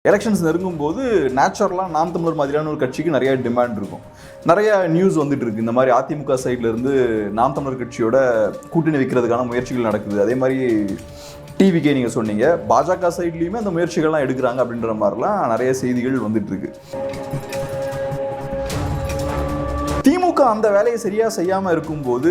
Elections நெருங்கும்போது நேச்சுரலாக நாம் தமிழர் மாதிரியான ஒரு கட்சிக்கு நிறைய டிமாண்ட் இருக்கும். நிறைய நியூஸ் வந்துட்டு இருக்கு. இந்த மாதிரி அதிமுக சைட்ல இருந்து நாம் தமிழர் கட்சியோட கூட்டணி வைக்கிறதுக்கான முயற்சிகள் நடக்குது. அதே மாதிரி டிவிக்கே நீங்கள் சொன்னீங்க, பாஜக சைட்லேயுமே அந்த முயற்சிகள்லாம் எடுக்கிறாங்க அப்படின்ற மாதிரிலாம் நிறைய செய்திகள் வந்துட்டு இருக்கு. திமுக அந்த வேலையை சரியாக செய்யாமல் இருக்கும்போது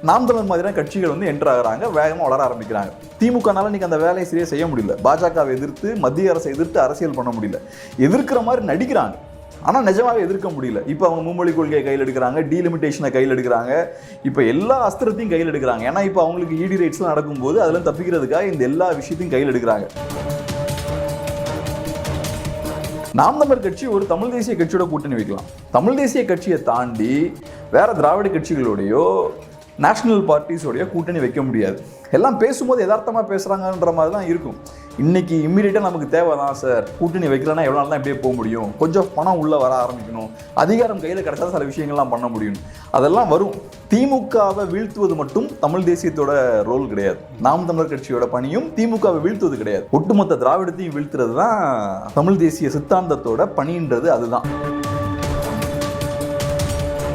நாம் தமிழர் மாதிரியான கட்சிகள் வந்து என்டர் ஆகிறாங்க, வேகமாக வளர ஆரம்பிக்கிறாங்க. திமுகனால இன்னைக்கு அந்த வேலையை சரியாக செய்ய முடியல. பாஜகவை எதிர்த்து, மத்திய அரசை எதிர்த்து அரசியல் பண்ண முடியல. எதிர்க்கிற மாதிரி நடிக்கிறாங்க, ஆனால் நிஜமாவே எதிர்க்க முடியல. இப்போ அவங்க மும்மொழி கொள்கையை கையில் எடுக்கிறாங்க, டீலிமிட்டேஷனை கையில் எடுக்கிறாங்க, இப்போ எல்லா அஸ்திரத்தையும் கையில் எடுக்கிறாங்க. ஏன்னா இப்போ அவங்களுக்கு இடி ரைட்ஸ்லாம் நடக்கும்போது அதெல்லாம் தப்பிக்கிறதுக்காக இந்த எல்லா விஷயத்தையும் கையில் எடுக்கிறாங்க. நாம் தமிழர் கட்சி ஒரு தமிழ் தேசிய கட்சியோட கூட்டணி வைக்கலாம். தமிழ் தேசிய கட்சியை தாண்டி வேற திராவிட கட்சிகளோடையோ நேஷனல் பார்ட்டிஸோடைய கூட்டணி வைக்க முடியாது. எல்லாம் பேசும்போது யதார்த்தமாக பேசுகிறாங்கன்ற மாதிரி தான் இருக்கும். இன்னைக்கு இம்மீடியட்டாக நமக்கு தேவை தான் சார், கூட்டணி வைக்கலன்னா எவ்வளோ நாள் தான் இப்படியே போக முடியும், கொஞ்சம் பணம் உள்ளே வர ஆரம்பிக்கணும், அதிகாரம் கையில் கிடைச்சா சில விஷயங்கள்லாம் பண்ண முடியும், அதெல்லாம் வரும். திமுகவை வீழ்த்துவது மட்டும் தமிழ் தேசியத்தோட ரோல் கிடையாது. நாம் தமிழர் கட்சியோட பணியும் திமுகவை வீழ்த்துவது கிடையாது. ஒட்டுமொத்த திராவிடத்தையும் வீழ்த்துறது தான் தமிழ் தேசிய சித்தாந்தத்தோட பணின்றது. அதுதான்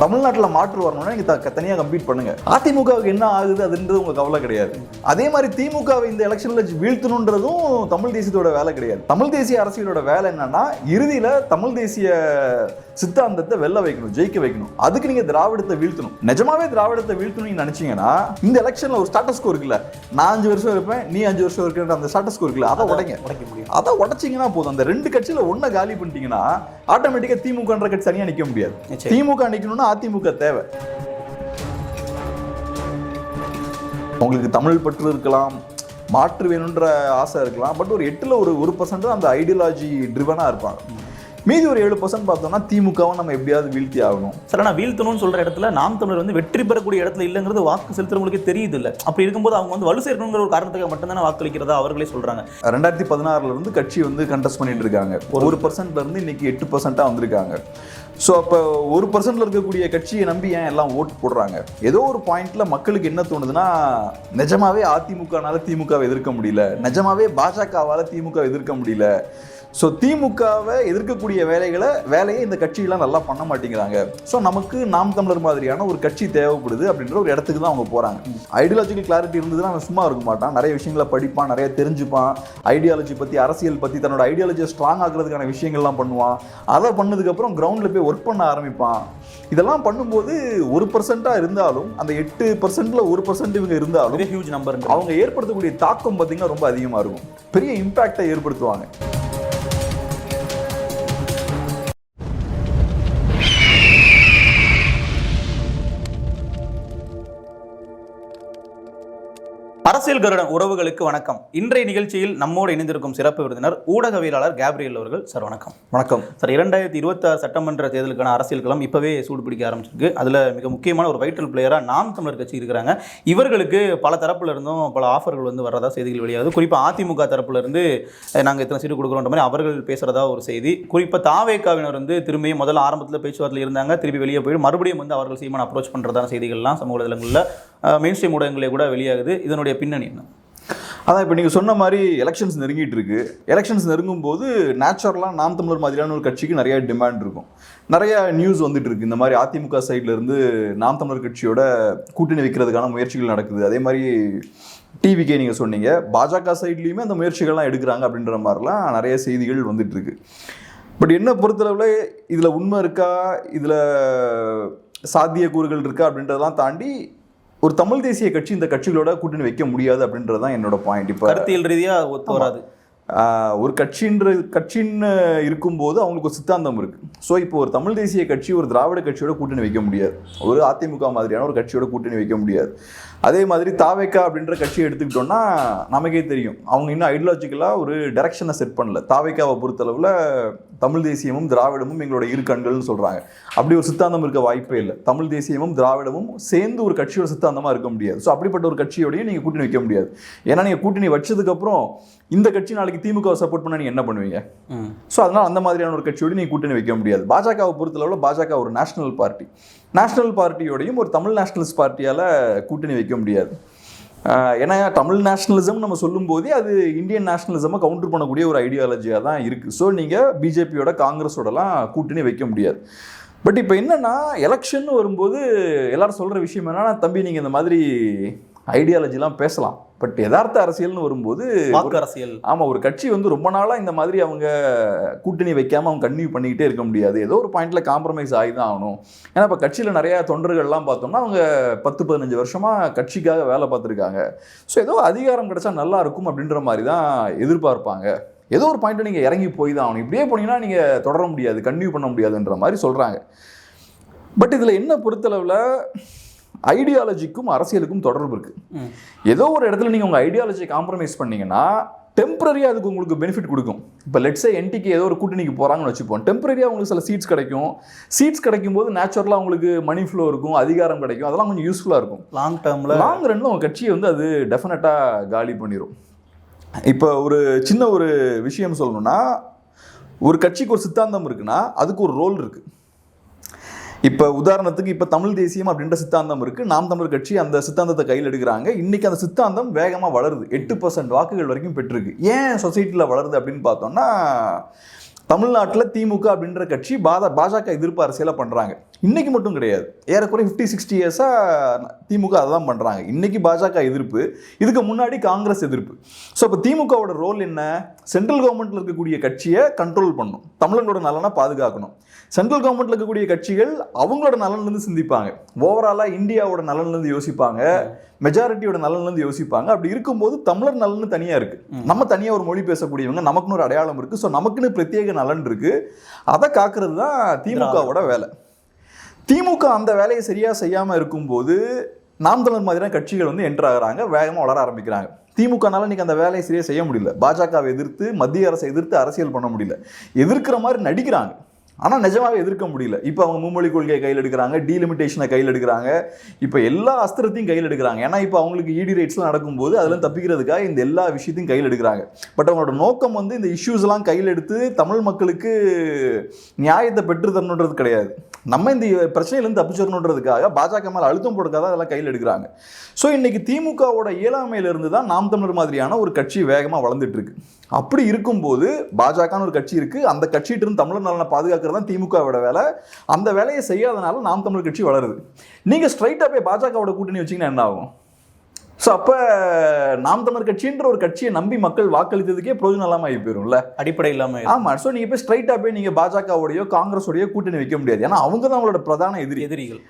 தமிழ்நாட்டில் மாற்று வரணும்னா நீங்கள் தனியாக கம்ப்ளீட் பண்ணுங்க. அதிமுகவுக்கு என்ன ஆகுது அதுன்றது உங்க கவலை கிடையாது. அதே மாதிரி திமுகவை இந்த எலெக்ஷன்ல வீழ்த்தணுன்றதும் தமிழ் தேசியத்தோட வேலை கிடையாது. தமிழ் தேசிய அரசியலோட வேலை என்னன்னா இறுதியில தமிழ் தேசிய சித்தாந்தத்தை வெல்ல வைக்கணும், ஜெயிக்க வைக்கணும். அதுக்கு நீங்க திராவிடத்தை வீழ்த்தணும். நிஜமாவே திராவிடத்தை வீழ்த்தணும் நினைச்சீங்கன்னா இந்த எலெக்ஷன்ல ஒரு ஸ்டாட்டஸ் ஸ்கோ இருக்குல்ல, நான் 5 வருஷம் இருப்பேன், நீ 5 வருஷம் இருக்க, அந்த ஸ்டாட்டஸ் ஸ்கோ இருக்குல்ல, அதை உடைக்க முடியும். அதை உடைச்சிங்கன்னா போதும். அந்த ரெண்டு கட்சியில ஒன்ன காலி பண்ணிட்டீங்கன்னா ஆட்டோமேட்டிக்கா திமுகன்ற கட்சி தனியா நிக்க முடியாது. திமுக நிக்கணும்னா அதிமுக தேவை. உங்களுக்கு தமிழ் பற்று இருக்கலாம், மாற்று வேணுன்ற ஆசை இருக்கலாம், பட் ஒரு 8ல் ஒரு 1% அந்த ஐடியாலஜி ட்ரிவனா இருப்பாங்க. மீதி ஒரு 7% பார்த்தோம்னா திமுகவும் நம்ம எப்படியாவது வீழ்த்தி ஆகணும். சார், நான் வீழ்த்தணும்னு சொல்ற இடத்துல நாம் தமிழர் வந்து வெற்றி பெறக்கூடிய இடத்துல இல்லைங்கிறது வாக்கு செலுத்துறவங்களுக்கே தெரியுது இல்லை. அப்படி இருக்கும்போது அவங்க வந்து வலு சேர்க்கணுங்கிற ஒரு காரணத்துக்காக மட்டும்தானே வாக்களிக்கிறதா அவர்களே சொல்றாங்க. 2016 இருந்து கட்சி வந்து கண்டெஸ்ட் பண்ணிட்டு இருக்காங்க. 1% இருந்து இன்னைக்கு 8% வந்திருக்காங்க. ஸோ அப்போ 1% இருக்கக்கூடிய கட்சியை நம்பி ஏன் எல்லாம் ஓட்டு போடுறாங்க? ஏதோ ஒரு பாயிண்ட்ல மக்களுக்கு என்ன தோணுதுன்னா, நிஜமாவே அதிமுகனால திமுகவை எதிர்க்க முடியல, நிஜமாவே பாஜகவால திமுக எதிர்க்க முடியல, ஸோ திமுகவை எதிர்க்கக்கூடிய வேலையை இந்த கட்சியெல்லாம் நல்லா பண்ண மாட்டேங்கிறாங்க, ஸோ நமக்கு நாம் தமிழர் மாதிரியான ஒரு கட்சி தேவைப்படுது அப்படின்ற ஒரு இடத்துக்கு தான் அவங்க போகிறாங்க. ஐடியாலஜிக்கல் கிளாரிட்டி இருந்ததுன்னா அவன் சும்மா இருக்க மாட்டான், நிறைய விஷயங்களை படிப்பான், நிறைய தெரிஞ்சுப்பான், ஐடியாலஜி பற்றி, அரசியல் பற்றி, தன்னோட ஐடியாலஜியை ஸ்ட்ராங் ஆக்குறதுக்கான விஷயங்கள்லாம் பண்ணுவான். அதை பண்ணதுக்கப்புறம் கிரவுண்டில் போய் ஒர்க் பண்ண ஆரம்பிப்பான். இதெல்லாம் பண்ணும்போது 1% இருந்தாலும், அந்த 8%ல் 1% இவங்க இருந்தாலும் ஹியூஜ் நம்பர், அவங்க ஏற்படுத்தக்கூடிய தாக்கம் பார்த்தீங்கன்னா ரொம்ப அதிகமாக இருக்கும். பெரிய இம்பேக்டை ஏற்படுத்துவாங்க. அரசியல் கருடன் உறவுகளுக்கு வணக்கம். இன்றைய நிகழ்ச்சியில் நம்மோடு இணைந்திருக்கும் சிறப்பு விருந்தினர் ஊடகவியலாளர் கேப்ரியல் அவர்கள். சார் வணக்கம். வணக்கம் சார். 2026 சட்டமன்ற தேர்தலுக்கான அரசியல் களம் இப்பவே சூடு பிடிக்க ஆரம்பிச்சிருக்கு. அதில் மிக முக்கியமான ஒரு வைட்டல் பிளேயராக நாம் தமிழர் கட்சி இருக்கிறாங்க. இவர்களுக்கு பல தரப்புல இருந்தும் பல ஆஃபர்கள் வந்து வர்றதா செய்திகள் வெளியாகுது. குறிப்பாக அதிமுக தரப்புல இருந்து நாங்கள் இத்தனை சீட்டு கொடுக்குறோன்ற மாதிரி அவர்கள் பேசுறதா ஒரு செய்தி. குறிப்பாக தாவேக்காவினர் வந்து திரும்பியும் முதல்ல ஆரம்பத்தில் பேச்சுவார்த்தையில் இருந்தாங்க, திருப்பி வெளியே போயிட்டு மறுபடியும் வந்து அவர்கள் சீமான் அப்ரோச் பண்ணுறதான செய்திகள்லாம் சமூக வலைதளங்களில் மெயின் ஸ்ட்ரீம் ஊடகங்களே கூட வெளியாகுது. இதனுடைய பின்னணி என்ன? அதான் இப்போ நீங்கள் சொன்ன மாதிரி எலெக்ஷன்ஸ் நெருங்கிட்டு இருக்கு. எலெக்ஷன்ஸ் நெருங்கும் போது நேச்சுரலாக நாம் தமிழர் மாதிரியான ஒரு கட்சிக்கு நிறைய டிமாண்ட் இருக்கும். நிறைய நியூஸ் வந்துட்டு இருக்கு. இந்த மாதிரி அதிமுக சைட்ல இருந்து நாம் தமிழர் கட்சியோட கூட்டணி வைக்கிறதுக்கான முயற்சிகள் நடக்குது. அதே மாதிரி டிவிக்கே நீங்கள் சொன்னீங்க, பாஜக சைட்லேயுமே அந்த முயற்சிகள்லாம் எடுக்கிறாங்க அப்படின்ற மாதிரிலாம் நிறைய செய்திகள் வந்துட்டு இருக்கு. பட் என்ன பொறுத்தளவில் இதில் உண்மை இருக்கா, இதில் சாத்தியக்கூறுகள் இருக்கா அப்படின்றதெல்லாம் தாண்டி ஒரு தமிழ் தேசிய கட்சி இந்த கட்சிகளோட கூட்டணி வைக்க முடியாது அப்படின்றது தான் என்னோட பாயிண்ட். இப்போ கருத்தியல் ரீதியாக ஒத்து வராது. ஒரு கட்சின்னு இருக்கும்போது அவங்களுக்கு ஒரு சித்தாந்தம் இருக்கு. ஸோ இப்போ ஒரு தமிழ் தேசிய கட்சி ஒரு திராவிட கட்சியோட கூட்டணி வைக்க முடியாது, ஒரு அதிமுக மாதிரியான ஒரு கட்சியோட கூட்டணி வைக்க முடியாது. அதே மாதிரி தாவேக்கா அப்படின்ற கட்சியை எடுத்துக்கிட்டோம்னா நமக்கே தெரியும், அவங்க இன்னும் ஐடியாலஜிக்கலாக ஒரு டைரக்ஷனை செட் பண்ணல. தாவேக்காவை பொறுத்தளவில் தமிழ் தேசியமும் திராவிடமும் எங்களோட இரு கண்கள்னு சொல்கிறாங்க. அப்படி ஒரு சித்தாந்தம் இருக்க வாய்ப்பே இல்லை. தமிழ் தேசியமும் திராவிடமும் சேர்ந்து ஒரு கட்சியோட சித்தாந்தமாக இருக்க முடியாது. ஸோ அப்படிப்பட்ட ஒரு கட்சியோடையும் நீங்கள் கூட்டணி வைக்க முடியாது. ஏன்னா நீங்கள் கூட்டணி வச்சதுக்கப்புறம் இந்த கட்சி நாளைக்கு திமுகவை சப்போர்ட் பண்ண நீங்கள் என்ன பண்ணுவீங்க? ஸோ அதனால் அந்த மாதிரியான ஒரு கட்சியோடு நீங்கள் கூட்டணி வைக்க முடியாது. பாஜகவை பொறுத்தளவில் பாஜக ஒரு நேஷனல் பார்ட்டி. நேஷனல் பார்ட்டியோடையும் ஒரு தமிழ் நேஷனலிஸ்ட் பார்ட்டியால் கூட்டணி வைக்க முடியாது. ஏன்னா தமிழ் நேஷனலிசம் நம்ம சொல்லும்போதே அது இந்தியன் நேஷனலிசமை கவுண்டர் பண்ணக்கூடிய ஒரு ஐடியாலஜியாக தான் இருக்குது. ஸோ நீங்கள் பிஜேபியோட காங்கிரஸோடலாம் கூட்டணி வைக்க முடியாது. பட் இப்போ என்னென்னா எலெக்ஷன் வரும்போது எல்லாரும் சொல்கிற விஷயம் என்னன்னா, தம்பி நீங்கள் இந்த மாதிரி ஐடியாலஜிலாம் பேசலாம், பட் யதார்த்த அரசியல்னு வரும்போது வாக்கு அரசியல். ஆமாம், ஒரு கட்சி வந்து ரொம்ப நாளாக இந்த மாதிரி அவங்க கூட்டணி வைக்காமல் அவங்க கன்டினியூ பண்ணிக்கிட்டே இருக்க முடியாது. ஏதோ ஒரு பாயிண்டில் காம்ப்ரமைஸ் ஆகி தான் ஆகணும். ஏன்னா இப்போ கட்சியில் நிறையா தொண்டர்கள்லாம் பார்த்தோம்னா அவங்க 10-15 வருஷமாக கட்சிக்காக வேலை பார்த்துருக்காங்க. ஸோ ஏதோ அதிகாரம் கிடைச்சா நல்லா இருக்கும் அப்படின்ற மாதிரி தான் எதிர்பார்ப்பாங்க. ஏதோ ஒரு பாயிண்ட்டை நீங்கள் இறங்கி போய் தான் ஆகணும். இப்படியே போனீங்கன்னா நீங்கள் தொடர முடியாது, கன்டினியூ பண்ண முடியாதுன்ற மாதிரி சொல்கிறாங்க. பட் இதில் என்ன பொறுத்தளவில் ஐடியாலஜிக்கும் அரசியலுக்கும் தொடர்பு இருக்குது. ஏதோ ஒரு இடத்துல நீங்கள் உங்கள் ஐடியாலஜியை காம்ப்ரமைஸ் பண்ணீங்கன்னா டெம்பரரியாக அதுக்கு உங்களுக்கு பெனிஃபிட் கொடுக்கும். இப்போ லெட்ஸே என்டிக்கு ஏதோ ஒரு கூட்டணிக்கு போகிறாங்கன்னு வச்சுப்போம், டெம்பரரியாக உங்களுக்கு சில சீட்ஸ் கிடைக்கும். சீட்ஸ் கிடைக்கும் போது நேச்சுரலாக உங்களுக்கு மணி ஃப்ளோ இருக்கும், அதிகாரம் கிடைக்கும், அதெல்லாம் கொஞ்சம் யூஸ்ஃபுல்லாக இருக்கும். லாங் டேர்மில் லாங் ரன்னில் உங்கள் கட்சியை வந்து அது டெஃபினட்டாக காலி பண்ணிடும். இப்போ ஒரு சின்ன ஒரு விஷயம் சொல்லணும்னா, ஒரு கட்சிக்கு ஒரு சித்தாந்தம் இருக்குன்னா அதுக்கு ஒரு ரோல் இருக்குது. இப்போ உதாரணத்துக்கு இப்போ தமிழ் தேசியம் அப்படின்ற சித்தாந்தம் இருக்குது, நாம் தமிழர் கட்சி அந்த சித்தாந்தத்தை கையில் எடுக்கிறாங்க. இன்றைக்கி அந்த சித்தாந்தம் வேகமாக வளருது, 8% வாக்குகள் வரைக்கும் பெற்றிருக்கு. ஏன் சொசைட்டியில் வளருது அப்படின்னு பார்த்தோம்னா, தமிழ்நாட்டில் திமுக அப்படின்ற கட்சி பாஜக எதிர்ப்பு அரசியலை பண்ணுறாங்க. இன்றைக்கி மட்டும் கிடையாது, ஏறக்குறைய 50-60 இயர்ஸாக திமுக அதை தான் பண்ணுறாங்க. இன்றைக்கி பாஜக எதிர்ப்பு, இதுக்கு முன்னாடி காங்கிரஸ் எதிர்ப்பு. ஸோ இப்போ திமுகவோட ரோல் என்ன? சென்ட்ரல் கவர்மெண்ட்டில் இருக்கக்கூடிய கட்சியை கண்ட்ரோல் பண்ணணும், தமிழர்களோட நலனை பாதுகாக்கணும். சென்ட்ரல் கவர்மெண்ட்டில் இருக்கக்கூடிய கட்சிகள் அவங்களோட நலன்லேருந்து சிந்திப்பாங்க, ஓவராலாக இந்தியாவோட நலன்லேருந்து யோசிப்பாங்க, மெஜாரிட்டியோட நலன்லேருந்து யோசிப்பாங்க. அப்படி இருக்கும்போது தமிழர் நலன்னு தனியாக இருக்குது. நம்ம தனியாக ஒரு மொழி பேசக்கூடியவங்க, நமக்குன்னு ஒரு அடையாளம் இருக்குது. ஸோ நமக்குன்னு பிரத்யேக நலன் இருக்குது, அதை காக்கிறது தான் திமுகவோட வேலை. திமுக அந்த வேலையை சரியாக செய்யாமல் இருக்கும்போது நாம் தமிழர் மாதிரியான கட்சிகள் வந்து என்ட்ரு ஆகிறாங்க, வேகமாக வளர ஆரம்பிக்கிறாங்க. திமுகனால இன்றைக்கி அந்த வேலையை சரியாக செய்ய முடியல, பாஜகவை எதிர்த்து மத்திய அரசை எதிர்த்து அரசியல் பண்ண முடியல. எதிர்க்கிற மாதிரி நடிக்கிறாங்க, ஆனால் நிஜமாவே எதிர்க்க முடியல. இப்போ அவங்க மும்மொழி கொள்கையை கையில் எடுக்கிறாங்க, டீலிமிட்டேஷனை கையில் எடுக்கிறாங்க, இப்போ எல்லா அஸ்திரத்தையும் கையில் எடுக்கிறாங்க. ஏன்னா இப்போ அவங்களுக்கு இடி ரைட்ஸ்லாம் நடக்கும்போது அதெல்லாம் தப்பிக்கிறதுக்காக இந்த எல்லா விஷயத்தையும் கையில் எடுக்கிறாங்க. பட் அவங்களோட நோக்கம் வந்து இந்த இஷ்யூஸ்லாம் கையில் எடுத்து தமிழ் மக்களுக்கு நியாயத்தை பெற்று தரணுன்றது கிடையாது. நம்ம இந்த பிரச்சனையிலேருந்து தப்பிச்சிடணுன்றதுக்காக பாஜக மேலே அழுத்தம் போடுறதுக்காக அதெல்லாம் கையில் எடுக்கிறாங்க. ஸோ இன்றைக்கி திமுகவோட இயலாமையிலிருந்து தான் நாம் தமிழர் மாதிரியான ஒரு கட்சி வேகமாக வளர்ந்துட்டு இருக்கு. அப்படி இருக்கும்போது பாஜகன்னு ஒரு கட்சி இருக்குது, அந்த கட்சிகிட்ட இருந்து தமிழர் நலனை பாதுகாக்கிறது தான் திமுகவோட வேலை. அந்த வேலையை செய்யாதனால நாம் தமிழர் கட்சி வளருது. நீங்கள் ஸ்ட்ரைட்டாக போய் பாஜகவோட கூட்டணி வச்சிங்கன்னா என்ன ஆகும்? ஸோ அப்போ நாம் தமிழர் கட்சின்ற ஒரு கட்சியை நம்பி மக்கள் வாக்களித்ததுக்கே பிரயோஜனம் இல்லாமல் ஆகி போயிரும்ல, அடிப்படை இல்லாமல். ஆமாம். ஸோ நீங்கள் போய் ஸ்ட்ரைட்டாக போய் நீங்கள் பாஜகவோடையோ காங்கிரஸோடையோ கூட்டணி வைக்க முடியாது. ஏன்னா அவங்க தான் அவங்களோட பிரதான எதிரிகள்.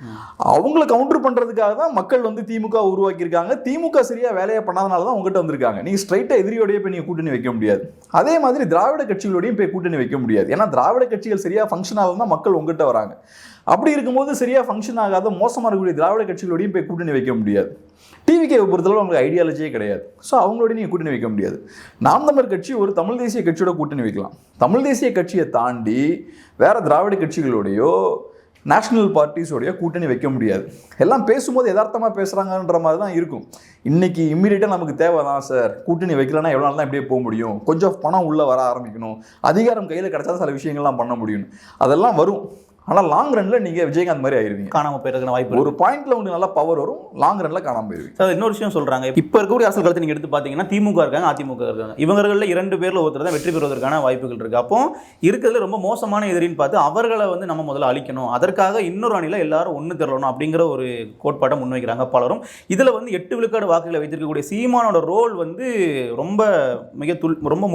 அவங்கள கவுண்டர் பண்ணுறதுக்காக தான் மக்கள் வந்து திமுக உருவாக்கியிருக்காங்க. திமுக சரியாக வேலையை பண்ணாதனால தான் உங்கள்கிட்ட வந்திருக்காங்க. நீங்கள் ஸ்ட்ரைட்டாக எதிரியோடையே போய் நீங்கள் கூட்டணி வைக்க முடியாது. அதே மாதிரி திராவிட கட்சிகளோடையும் போய் கூட்டணி வைக்க முடியாது. ஏன்னா திராவிட கட்சிகள் சரியாக ஃபங்க்ஷன் ஆகும் தான் மக்கள் உங்கள்கிட்ட வராங்க. அப்படி இருக்கும்போது சரியாக ஃபங்க்ஷன் ஆகாத மோசமாக இருக்கக்கூடிய திராவிட கட்சிகளோடையும் போய் கூட்டணி வைக்க முடியாது. டிவிகேவை பொறுத்தளவு அவங்களுக்கு ஐடியாலஜியே கிடையாது. ஸோ அவங்களோட நீங்கள் கூட்டணி வைக்க முடியாது. நாம் தமிழர் கட்சி ஒரு தமிழ் தேசிய கட்சியோட கூட்டணி வைக்கலாம். தமிழ் தேசிய கட்சியை தாண்டி வேற திராவிட கட்சிகளோடையோ நேஷனல் பார்ட்டிஸோடையோ கூட்டணி வைக்க முடியாது. எல்லாம் பேசும்போது யதார்த்தமாக பேசுகிறாங்கன்ற மாதிரி தான் இருக்கும். இன்றைக்கி இம்மீடியட்டாக நமக்கு தேவை தான் சார், கூட்டணி வைக்கலன்னா எவ்வளோ நாள் தான் இப்படியே போக முடியும், கொஞ்சம் பணம் உள்ளே வர ஆரம்பிக்கணும், அதிகாரம் கையில் கிடச்சா சில விஷயங்கள்லாம் பண்ண முடியும், அதெல்லாம் வரும். ஆனால் லாங் ரன்னில் நீங்கள் விஜயகாந்த் மாதிரி ஆயிருவீங்க, காணாமல் போயிருக்கிற வாய்ப்பு. ஒரு பாயிண்ட்ல உங்களுக்கு நல்லா பவர் வரும், லாங் ரன்னில் காணாமல் போயிருவீங்க. சார் இன்னொரு விஷயம் சொல்கிறாங்க, இப்போ இருக்கக்கூடிய அரசியல் களத்தை நீங்கள் எடுத்து பார்த்தீங்கன்னா திமுக இருக்காங்க, அதிமுக இருக்காங்க. இவங்களில் 2 பேரில் ஒருத்தர் தான் வெற்றி பெறுவதற்கான வாய்ப்புகள் இருக்குது. அப்போ இருக்கிறதுல ரொம்ப மோசமான எதிரின்னு பார்த்து அவர்களை வந்து நம்ம முதல்ல அழிக்கணும், அதற்காக இன்னொரு அணியில் எல்லாரும் ஒன்று திரளணும் அப்படிங்கிற ஒரு கோட்பாட்டை முன்வைக்கிறாங்க பலரும். இதில் வந்து 8 விழுக்காடு வாக்குகளை வைத்திருக்கக்கூடிய சீமானோட ரோல் வந்து ரொம்ப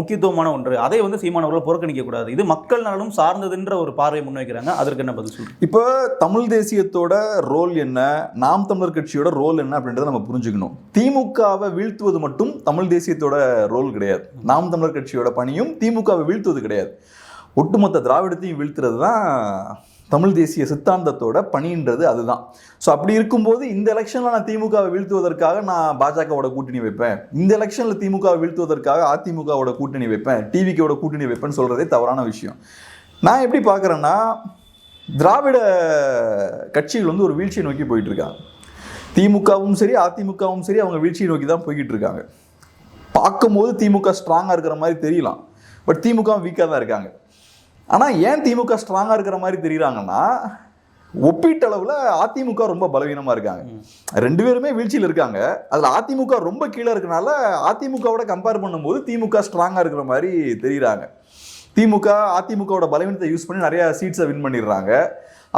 முக்கியத்துவமான ஒன்று. அதை வந்து சீமானவர்கள் புறக்கணிக்கக்கூடாது, இது மக்கள் நலனும் சார்ந்ததுன்ற ஒரு பார்வையை முன்வைக்கிறாங்க. அதற்கு என்ன பதில் சொல்லுங்க? இப்போ தமிழ் தேசியத்தோட ரோல் என்ன, நாம் தமிழர் கட்சியோட ரோல் என்ன அப்படின்றத நம்ம புரிஞ்சுக்கணும். திமுகவை வீழ்த்துவது மட்டும் தமிழ் தேசியத்தோட ரோல் கிடையாது. நாம் தமிழர் கட்சியோட பணியும் திமுகவை வீழ்த்துவது கிடையாது. ஒட்டுமொத்த திராவிடத்தையும் வீழ்த்துறது தான் தமிழ் தேசிய சித்தாந்தத்தோட பணின்றது அதுதான். ஸோ அப்படி இருக்கும்போது இந்த எலெக்ஷனில் நான் திமுகவை வீழ்த்துவதற்காக நான் பாஜகவோட கூட்டணி வைப்பேன், இந்த எலெக்ஷனில் திமுகவை வீழ்த்துவதற்காக அதிமுகவோட கூட்டணி வைப்பேன், டிவிக்கோட கூட்டணி வைப்பேன்னு சொல்கிறதே தவறான விஷயம். நான் எப்படி பார்க்குறேன்னா, திராவிட கட்சிகள் வந்து ஒரு வீழ்ச்சியை நோக்கி போயிட்டு இருக்காங்க. திமுகவும் சரி அதிமுகவும் சரி அவங்க வீழ்ச்சியை நோக்கி தான் போய்கிட்டு இருக்காங்க. பார்க்கும்போது திமுக ஸ்ட்ராங்காக இருக்கிற மாதிரி தெரியலாம், பட் திமுக வீக்காக தான் இருக்காங்க. ஆனால் ஏன் திமுக ஸ்ட்ராங்காக இருக்கிற மாதிரி தெரியுறாங்கன்னா, ஒப்பீட்டளவில் அதிமுக ரொம்ப பலவீனமாக இருக்காங்க. 2 பேருமே வீழ்ச்சியில் இருக்காங்க. அதில் அதிமுக ரொம்ப கீழே இருக்கனால அதிமுகவோட கம்பேர் பண்ணும்போது திமுக ஸ்ட்ராங்காக இருக்கிற மாதிரி தெரியுறாங்க. அதிமுகவோட பலவீனத்தை யூஸ் பண்ணி நிறைய சீட்ஸை வின் பண்ணிடுறாங்க.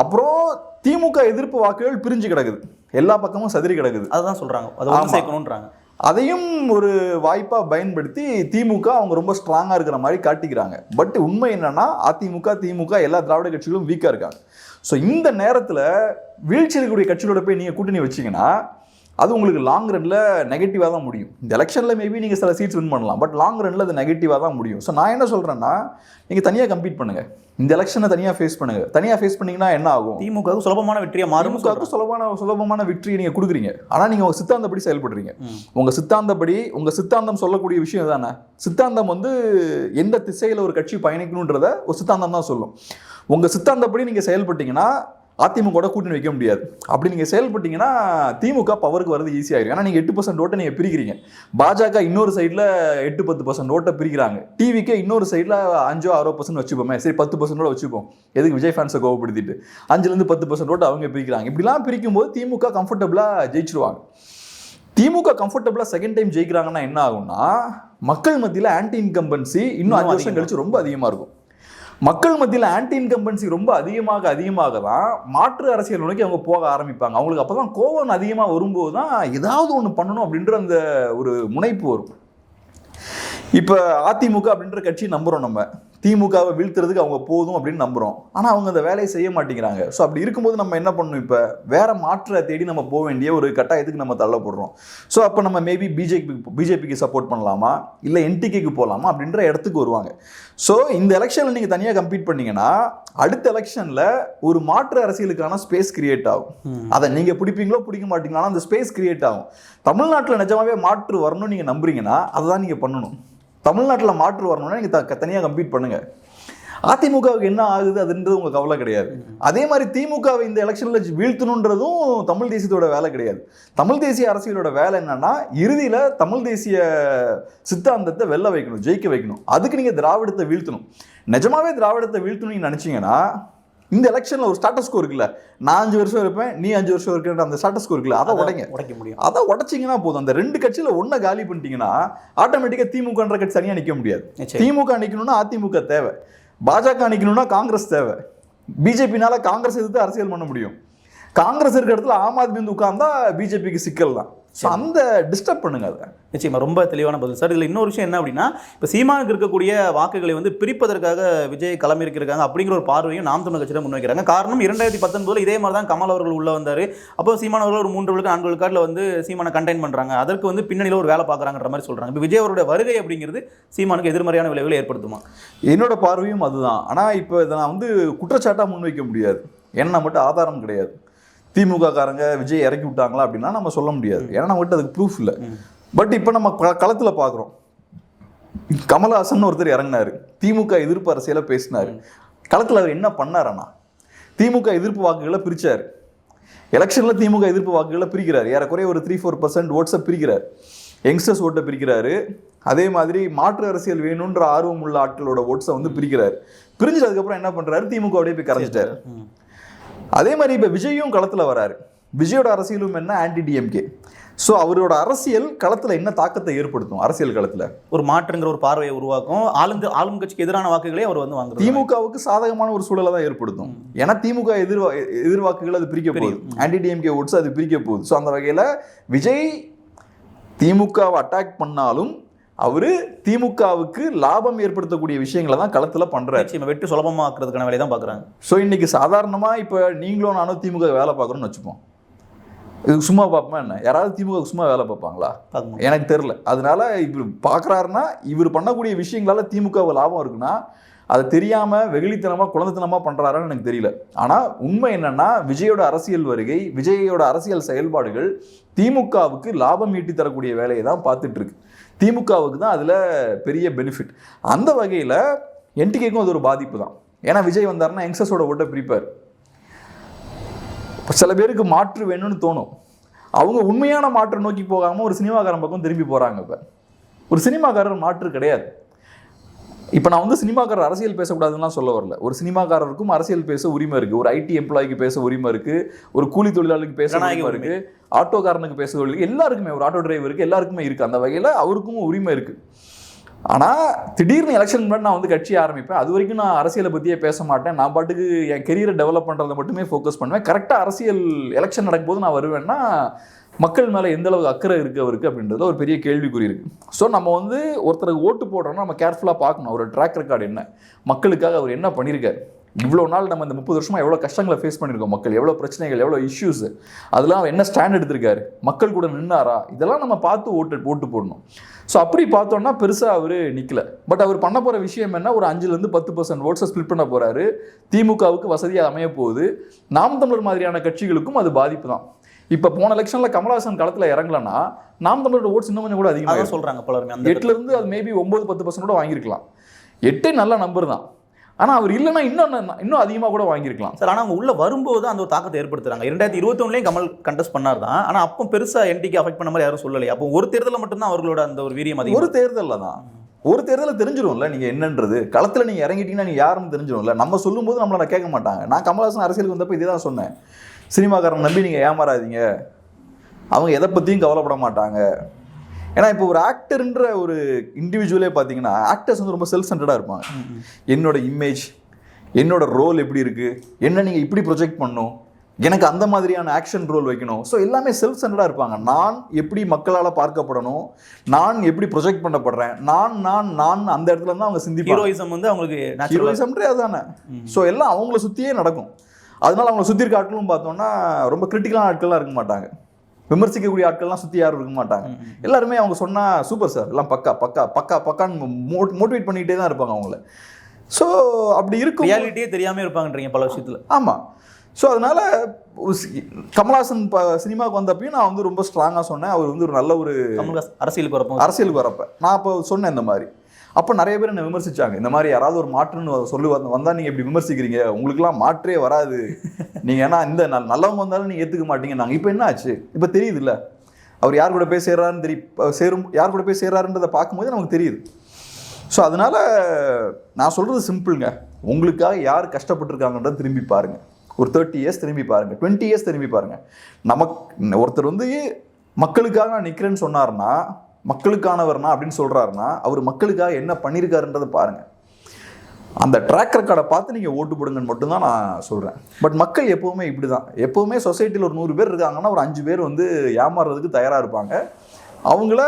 அப்புறம் திமுக எதிர்ப்பு வாக்குகள் பிரிஞ்சு கிடக்குது, எல்லா பக்கமும் சதுரி கிடக்குது. அதுதான் சொல்றாங்க, அதை ஒன்று சேர்க்கணுன்றாங்க. அதையும் ஒரு வாய்ப்பாக பயன்படுத்தி திமுக அவங்க ரொம்ப ஸ்ட்ராங்காக இருக்கிற மாதிரி காட்டிக்கிறாங்க. பட் உண்மை என்னன்னா திமுக எல்லா திராவிட கட்சிகளும் வீக்காக இருக்காங்க. ஸோ இந்த நேரத்தில் வீழ்ச்சி இருக்கக்கூடிய கட்சிகளோட போய் நீங்கள் கூட்டணி வச்சிங்கன்னா அது உங்களுக்கு லாங் ரன்ல நெகட்டிவாக தான் முடியும். இந்த எலெக்ஷனில் மேபி நீங்கள் சில சீட்ஸ் வின் பண்ணலாம், பட் லாங் ரன்ல அது நெகட்டிவாக தான் முடியும். ஸோ நான் என்ன சொல்கிறேன்னா, நீங்கள் தனியாக கம்பீட் பண்ணுங்கள், இந்த எலெக்ஷனை தனியாக ஃபேஸ் பண்ணுங்கள். தனியாக ஃபேஸ் பண்ணிங்கன்னா என்ன ஆகும்? திமுகவுக்கு சுலபமான வெற்றியாக மாறும். திமுகவுக்கு சுலபமான வெற்றியை நீங்கள் கொடுக்குறீங்க. ஆனால் நீங்கள் உங்கள் சித்தாந்தப்படி செயல்படுறீங்க. உங்கள் சித்தாந்தம் சொல்லக்கூடிய விஷயம் தானே. சித்தாந்தம் வந்து எந்த திசையில் ஒரு கட்சி பயணிக்கணுன்றத ஒரு சித்தாந்தம் தான் சொல்லும். உங்கள் சித்தாந்தப்படி நீங்கள் செயல்பட்டீங்கன்னா அதிமுக கூட்டணி வைக்க முடியாது. அப்படி நீங்கள் செயல்பட்டீங்கன்னா திமுக பவருக்கு வரது ஈஸியாகிடும். ஏன்னா நீங்கள் 8% ஓட்டை நீங்கள் பிரிக்கிறீங்க. பாஜக இன்னொரு சைடில் 8-10% ஓட்டை பிரிக்கிறாங்க. டிவிக்கே இன்னொரு சைடில் 5-6% வச்சுப்போமே, சரி 10% வச்சுப்போம், எதுக்கு விஜய் ஃபேன்ஸை கோவப்படுத்திட்டு 5-10% ஓட்டை அவங்க பிரிக்கிறாங்க. இப்படிலாம் பிரிக்கும் போது திமுக கம்ஃபர்டபுளாக ஜெயிச்சிருவாங்க. திமுக கம்ஃபர்டபுளாக செகண்ட் டைம் ஜெயிக்கிறாங்கன்னா என்ன ஆகும்னா, மக்கள் மத்தியில் ஆன்டி இன்கம்பன்சி இன்னும் 5 வருஷம் கழிச்சு ரொம்ப அதிகமாக இருக்கும். மக்கள் மத்தியில் ஆன்டி இன்கம்பன்சி ரொம்ப அதிகமாக தான் மாற்று அரசியல் நோக்கி அவங்க போக ஆரம்பிப்பாங்க. அவங்களுக்கு அப்போ தான் கோவம் அதிகமாக வரும்போது தான் ஏதாவது ஒன்று பண்ணணும் அப்படின்ற அந்த ஒரு முனைப்பு வரும். இப்போ அதிமுக அப்படின்ற கட்சி நம்புகிறோம், நம்ம திமுகவை வீழ்த்துறதுக்கு அவங்க போதும் அப்படின்னு நம்புகிறோம். ஆனால் அவங்க அந்த வேலையை செய்ய மாட்டேங்கிறாங்க. ஸோ அப்படி இருக்கும்போது நம்ம என்ன பண்ணணும், இப்போ வேற மாற்றை தேடி நம்ம போக வேண்டிய ஒரு கட்டாயத்துக்கு நம்ம தள்ளப்படுறோம். ஸோ அப்போ நம்ம மேபி பிஜேபிக்கு சப்போர்ட் பண்ணலாமா, இல்லை என்டிகேக்கு போகலாமா அப்படின்ற இடத்துக்கு வருவாங்க. ஸோ இந்த எலெக்ஷனில் நீங்கள் தனியாக கம்பீட் பண்ணீங்கன்னா அடுத்த எலெக்ஷனில் ஒரு மாற்று அரசியலுக்கான ஸ்பேஸ் கிரியேட் ஆகும். அதை நீங்கள் பிடிப்பீங்களோ பிடிக்க மாட்டீங்களோ, ஆனால் அந்த ஸ்பேஸ் கிரியேட் ஆகும். தமிழ்நாட்டில் நிஜமாவே மாற்று வரணும்னு நீங்கள் நம்புறீங்கன்னா அதை தான் நீங்கள் பண்ணணும். தமிழ்நாட்டில் மாற்று வரணும்னா நீங்கள் தனியாக கம்பீட் பண்ணுங்கள். அதிமுகவுக்கு என்ன ஆகுது அதுன்றது உங்கள் கவலை கிடையாது. அதே மாதிரி திமுகவை இந்த எலெக்ஷனில் வீழ்த்தணுன்றதும் தமிழ் தேசியத்தோட வேலை கிடையாது. தமிழ் தேசிய அரசியலோட வேலை என்னன்னா, இறுதியில் தமிழ் தேசிய சித்தாந்தத்தை வெல்ல வைக்கணும், ஜெயிக்க வைக்கணும். அதுக்கு நீங்கள் திராவிடத்தை வீழ்த்தணும். நிஜமாவே திராவிடத்தை வீழ்த்தணும் நீங்கள் நினச்சிங்கன்னா இந்த எலெக்ஷனில் ஒரு ஸ்டாட்டஸ் ஸ்கோர் இருக்குல்ல, நான் 5 வருஷம் இருப்பேன், நீ 5 வருஷம் இருக்கின்ற அந்த ஸ்டாட்டஸ் ஸ்கோர் இருக்குல்ல, அதை உடைக்க முடியும். அதை உடைச்சிங்கன்னா போதும். அந்த 2 கட்சியில் ஒன்றை காலி பண்ணிட்டீங்கன்னா ஆட்டோமேட்டிக்காக திமுகன்ற கட்சி தனியாக நிற்க முடியாது. திமுக நிற்கணும்னா அதிமுக தேவை, பாஜக நிற்கணும்னா காங்கிரஸ் தேவை. பிஜேபினால காங்கிரஸ் எதிர்த்து அரசியல் பண்ண முடியும். காங்கிரஸ் இருக்கிற இடத்துல ஆம் ஆத்மி வந்து உட்கார்ந்தா பிஜேபிக்கு சிக்கல் தான். அந்த டிஸ்டர்ப் பண்ணுங்க. அதை நிச்சயமா ரொம்ப தெளிவான பதில் சார். இதில் இன்னொரு விஷயம் என்ன அப்படின்னா, இப்போ சீமானுக்கு இருக்கக்கூடிய வாக்குகளை வந்து பிரிப்பதற்காக விஜய் களமிருக்கிறாங்க அப்படிங்கிற ஒரு பார்வையும் நாம் தமிழர் கட்சியில் முன்வைக்கிறாங்க. காரணம் 2019 இதே மாதிரி தான் கமல் அவர்கள் உள்ள வந்தார். அப்போ சீமான் அவர்கள் ஒரு 3-4 விழுக்காட்டில் வந்து சீமானை கண்டெயின் பண்ணுறாங்க. அதற்கு வந்து பின்னணியில் ஒரு வேலை பார்க்குறாங்கன்ற மாதிரி சொல்கிறாங்க. இப்போ விஜய் அவருடைய வருகை அப்படிங்கிறது சீமானுக்கு எதிர்மறையான விளைவுகளை ஏற்படுத்துமா? என்னோட பார்வையும் அதுதான். ஆனால் இப்போ இதை நான் வந்து குற்றச்சாட்டாக முன்வைக்க முடியாது, ஏன்னா மட்டும் ஆதாரம் கிடையாது. திமுக காரங்க விஜய் இறக்கி விட்டாங்களா அப்படின்னா நம்ம சொல்ல முடியாது, ஏன்னா நம்மகிட்ட அதுக்கு ப்ரூஃப் இல்லை. பட் இப்போ நம்ம களத்தில் பார்க்குறோம், கமல்ஹாசன் ஒருத்தர் இறங்கினாரு, திமுக எதிர்ப்பு அரசியலை பேசினாரு. களத்தில் அவர் என்ன பண்ணாரண்ணா, திமுக எதிர்ப்பு வாக்குகளை பிரிச்சார். எலெக்ஷனில் திமுக எதிர்ப்பு வாக்குகளை பிரிக்கிறார். ஏறக்குறைய ஒரு 3-4% ஓட்ஸை பிரிக்கிறார், யங்ஸ்டர்ஸ் ஓட்டை பிரிக்கிறாரு. அதே மாதிரி மாற்று அரசியல் வேணுன்ற ஆர்வம் உள்ள ஆட்களோட ஓட்ஸை வந்து பிரிக்கிறார். பிரிஞ்சுட்டு அதுக்கப்புறம் என்ன பண்ணுறாரு, திமுகவோடய போய் கரைஞ்சிட்டாரு. அதே மாதிரி இப்போ விஜயும் களத்தில் வராரு. விஜயோட அரசியலும் என்ன, ஆன்டி டிஎம்கே. ஸோ அவரோட அரசியல் களத்தில் என்ன தாக்கத்தை ஏற்படுத்தும், அரசியல் களத்தில் ஒரு மாற்றுங்கிற ஒரு பார்வையை உருவாக்கும். ஆளும் கட்சிக்கு எதிரான வாக்குகளே அவர் வந்து வாங்குறாரு. திமுகவுக்கு சாதகமான ஒரு சூழலை தான் ஏற்படுத்தும். ஏன்னா திமுக எதிர்வாக்குகள் அது பிரிக்க போகுது, ஆன்டி டிஎம்கே ஓட்ஸ் அது பிரிக்க போகுது. ஸோ அந்த வகையில் விஜய் திமுகவை அட்டாக் பண்ணாலும் அவரு திமுகவுக்கு லாபம் ஏற்படுத்தக்கூடிய விஷயங்களை தான் களத்தில் பண்றாரு. வெட்டு சுலபமாக்குறதுக்கான வேலையை தான் பார்க்குறாங்க. ஸோ இன்னைக்கு சாதாரணமாக இப்போ நீங்களும் நானும் திமுக வேலை பார்க்குறோன்னு வச்சுப்போம், இதுக்கு சும்மா பார்ப்போமா என்ன? யாராவது திமுக சும்மா வேலை பார்ப்பாங்களா? எனக்கு தெரியல. அதனால இவர் பார்க்குறாருன்னா இவர் பண்ணக்கூடிய விஷயங்களால திமுக லாபம் இருக்குன்னா அதை தெரியாமல் வெகுளித்தனமாக குழந்தைத்தனமாக பண்ணுறாருன்னு எனக்கு தெரியல. ஆனால் உண்மை என்னன்னா, விஜயோட அரசியல் வருகை, விஜயோட அரசியல் செயல்பாடுகள் திமுகவுக்கு லாபம் ஈட்டி தரக்கூடிய வேலையை தான் பார்த்துட்டு இருக்கு. திமுகவுக்கு தான் அதில் பெரிய பெனிஃபிட். அந்த வகையில் என்டிகேக்கும் அது ஒரு பாதிப்பு தான். ஏன்னா விஜய் வந்தாருன்னா யங்ஸ்டர்ஸோட ஓட்டை பிரிப்பார். சில பேருக்கு மாற்று வேணும்னு தோணும், அவங்க உண்மையான மாற்று நோக்கி போகாமல் ஒரு சினிமாக்காரன் பக்கம் திரும்பி போகிறாங்க. இப்போ ஒரு சினிமாக்காரர் மாற்று கிடையாது. இப்போ நான் வந்து சினிமாக்காரர் அரசியல் பேசக்கூடாதுன்னு சொல்ல வரல. ஒரு சினிமாக்காரருக்கும் அரசியல் பேச உரிமை இருக்கு, ஒரு ஐடி எம்ப்ளாய்க்கு பேச உரிமை இருக்கு, ஒரு கூலி தொழிலாளிக்கு பேச உரிமை இருக்கு, ஆட்டோக்காரனுக்கு பேச உரிமை, எல்லாருக்குமே, ஒரு ஆட்டோ டிரைவருக்கு எல்லாருக்குமே இருக்கு. அந்த வகையில் அவருக்கும் உரிமை இருக்கு. ஆனால் திடீர்னு எலெக்ஷன் முன்னாடி நான் வந்து கட்சி ஆரம்பிப்பேன், அது வரைக்கும் நான் அரசியலை பற்றியே பேச மாட்டேன், நான் பாட்டுக்கு என் கெரியரை டெவலப் பண்ணுறதை மட்டுமே ஃபோக்கஸ் பண்ணுவேன், கரெக்டாக அரசியல் எலெக்ஷன் நடக்கும்போது நான் வருவேன்னா மக்கள் மேலே எந்த அளவுக்கு அக்கறை இருக்கு அவருக்கு அப்படின்றது ஒரு பெரிய கேள்விக்குறி இருக்கு. ஸோ நம்ம வந்து ஒருத்தருக்கு ஓட்டு போடுறோம்னா நம்ம கேர்ஃபுல்லாக பார்க்கணும் அவரோட ட்ராக் ரெக்கார்டு என்ன, மக்களுக்காக அவர் என்ன பண்ணியிருக்காரு, இவ்வளோ நாள் நம்ம இந்த 30 வருஷமாக எவ்வளோ கஷ்டங்களை ஃபேஸ் பண்ணியிருக்கோம், மக்கள் எவ்வளோ பிரச்சனைகள், எவ்வளோ இஷ்யூஸ், அதெல்லாம் அவர் என்ன ஸ்டாண்ட் எடுத்திருக்காரு, மக்கள் கூட நின்னாரா, இதெல்லாம் நம்ம பார்த்து ஓட்டு போடணும். ஸோ அப்படி பார்த்தோம்னா பெருசாக அவர் நிற்கல. பட் அவர் பண்ண போகிற விஷயம் என்ன, ஒரு 5-10% ஓட்ஸை ஸ்பிளிட் பண்ண போகிறாரு. திமுகவுக்கு வசதியாக அமைய போகுது, நாம் தமிழர் மாதிரியான கட்சிகளுக்கும் அது பாதிப்பு தான். இப்போ போன எலெக்ஷனில் கமலஹாசன் களத்தில் இறங்கலன்னா நாம் தமிழரோட ஓட்ஸ் இன்னும் கொஞ்சம் கூட அதிகமாக சொல்கிறாங்க பலருமே. 8லேருந்து அது மேபி 9-10% கூட வாங்கியிருக்கலாம். 8 நல்ல நம்பர் தான், ஆனால் அவர் இல்லைன்னா இன்னும் அதிகமாக கூட வாங்கியிருக்கலாம் சார். ஆனால் அவங்க உள்ள வரும்போது அந்த ஒரு தாக்கத்தை ஏற்படுத்துறாங்க. 2021 கமல் கண்டெஸ்ட் பண்ணார் தான், ஆனால் அப்போ பெருசாக என்டிக்கு அஃபெக்ட் பண்ண மாதிரி யாரும் சொல்லலை. அப்போ ஒரு தேர்தலில் மட்டும்தான் அவர்களோட அந்த ஒரு வீரியம் அதிகம். ஒரு தேர்தலில் தான், ஒரு தேர்தலில் தெரிஞ்சிடும்ல நீங்கள் என்னன்றது. களத்தில் நீங்கள் இறங்கிட்டீங்கன்னா நீங்கள் யாருன்னு தெரிஞ்சிடும்ல. நம்ம சொல்லும்போது நம்மளை கேட்க மாட்டாங்க. நான் கமலஹாசன் அரசியலுக்கு வந்தப்போ இதே தான் சொன்னேன், சினிமாக்காரன் நம்பி நீங்கள் ஏமாறாதீங்க, அவங்க எதை பற்றியும் கவலைப்பட மாட்டாங்க. ஏன்னா இப்போ ஒரு ஆக்டர்ன்ற ஒரு இண்டிவிஜுவலே பார்த்தீங்கன்னா ஆக்டர்ஸ் வந்து ரொம்ப செல்ஃப் சென்டர்டாக இருப்பாங்க. என்னோட இமேஜ், என்னோட ரோல் எப்படி இருக்குது, என்ன நீங்கள் இப்படி ப்ரொஜெக்ட் பண்ணணும், எனக்கு அந்த மாதிரியான ஆக்ஷன் ரோல் வைக்கணும். ஸோ எல்லாமே செல்ஃப் சென்டர்டாக இருப்பாங்க. நான் எப்படி மக்களால் பார்க்கப்படணும், நான் எப்படி ப்ரொஜெக்ட் பண்ணப்படுறேன், நான் அந்த இடத்துல தான் அவங்க சிந்திப்பாங்க. ஹீரோயிசம் வந்து அவங்களுக்கு ஹீரோயிசம்ன்றே அதுதானே. ஸோ எல்லாம் அவங்கள சுற்றியே நடக்கும். அதனால அவங்கள சுற்றி இருக்க ஆட்களும் பார்த்தோம்னா ரொம்ப கிரிட்டிக்கலான ஆட்கள்லாம் இருக்க மாட்டாங்க, விமர்சிக்கக்கூடிய ஆட்கள்லாம் சுற்றி யாரும் இருக்க மாட்டாங்க. எல்லாருமே அவங்க சொன்னால் சூப்பர் சார், எல்லாம் பக்கான்னு மோட்டிவேட் பண்ணிக்கிட்டே தான் இருப்பாங்க அவங்கள. ஸோ அப்படி இருக்கும், ரியாலிட்டியே தெரியாமல் இருப்பாங்கன்றீங்க பல விஷயத்தில். ஆமாம். ஸோ அதனால் கமலஹாசன் சினிமாவுக்கு வந்தப்பையும் நான் வந்து ரொம்ப ஸ்ட்ராங்காக சொன்னேன், அவர் வந்து ஒரு நல்ல ஒரு அரசியலுக்கு வரப்போ நான் அப்போ சொன்னேன் இந்த மாதிரி. அப்போ நிறைய பேர் என்னை விமர்சித்தாங்க, இந்த மாதிரி யாராவது ஒரு மாற்றுன்னு சொல்லி வந்தால் நீங்கள் இப்படி விமர்சிக்கிறீங்க, உங்களுக்குலாம் மாற்றே வராது, நீங்கள் ஏன்னா இந்த நல்லவங்க வந்தாலும் நீங்கள் ஏற்றுக்க மாட்டீங்க. நாங்கள் இப்போ என்ன ஆச்சு, இப்போ தெரியுது இல்லை அவர் யார் கூட போய் சேர்றாருன்னு யார் கூட போய் சேர்றாருன்றதை பார்க்கும்போது நமக்கு தெரியுது. ஸோ அதனால் நான் சொல்கிறது சிம்பிளுங்க, உங்களுக்காக யார் கஷ்டப்பட்டுருக்காங்கன்றத திரும்பி பாருங்கள். ஒரு 30 இயர்ஸ் திரும்பி பாருங்கள், 20 இயர்ஸ் திரும்பி பாருங்கள். ஒருத்தர் வந்து மக்களுக்காக நான் நிற்கிறேன்னு சொன்னார்னா, மக்களுக்கானவர்னா அப்படின்னு சொல்கிறாருன்னா அவர் மக்களுக்காக என்ன பண்ணியிருக்காருன்றதை பாருங்கள். அந்த ட்ராக் ரெக்கார்டை பார்த்து நீங்கள் ஓட்டு போடுங்கன்னு மட்டும்தான் நான் சொல்கிறேன். பட் மக்கள் எப்போவுமே இப்படி தான், எப்போவுமே சொசைட்டியில் ஒரு 100 பேர் இருக்காங்கன்னா ஒரு 5 பேர் வந்து ஏமாறுறதுக்கு தயாராக இருப்பாங்க. அவங்கள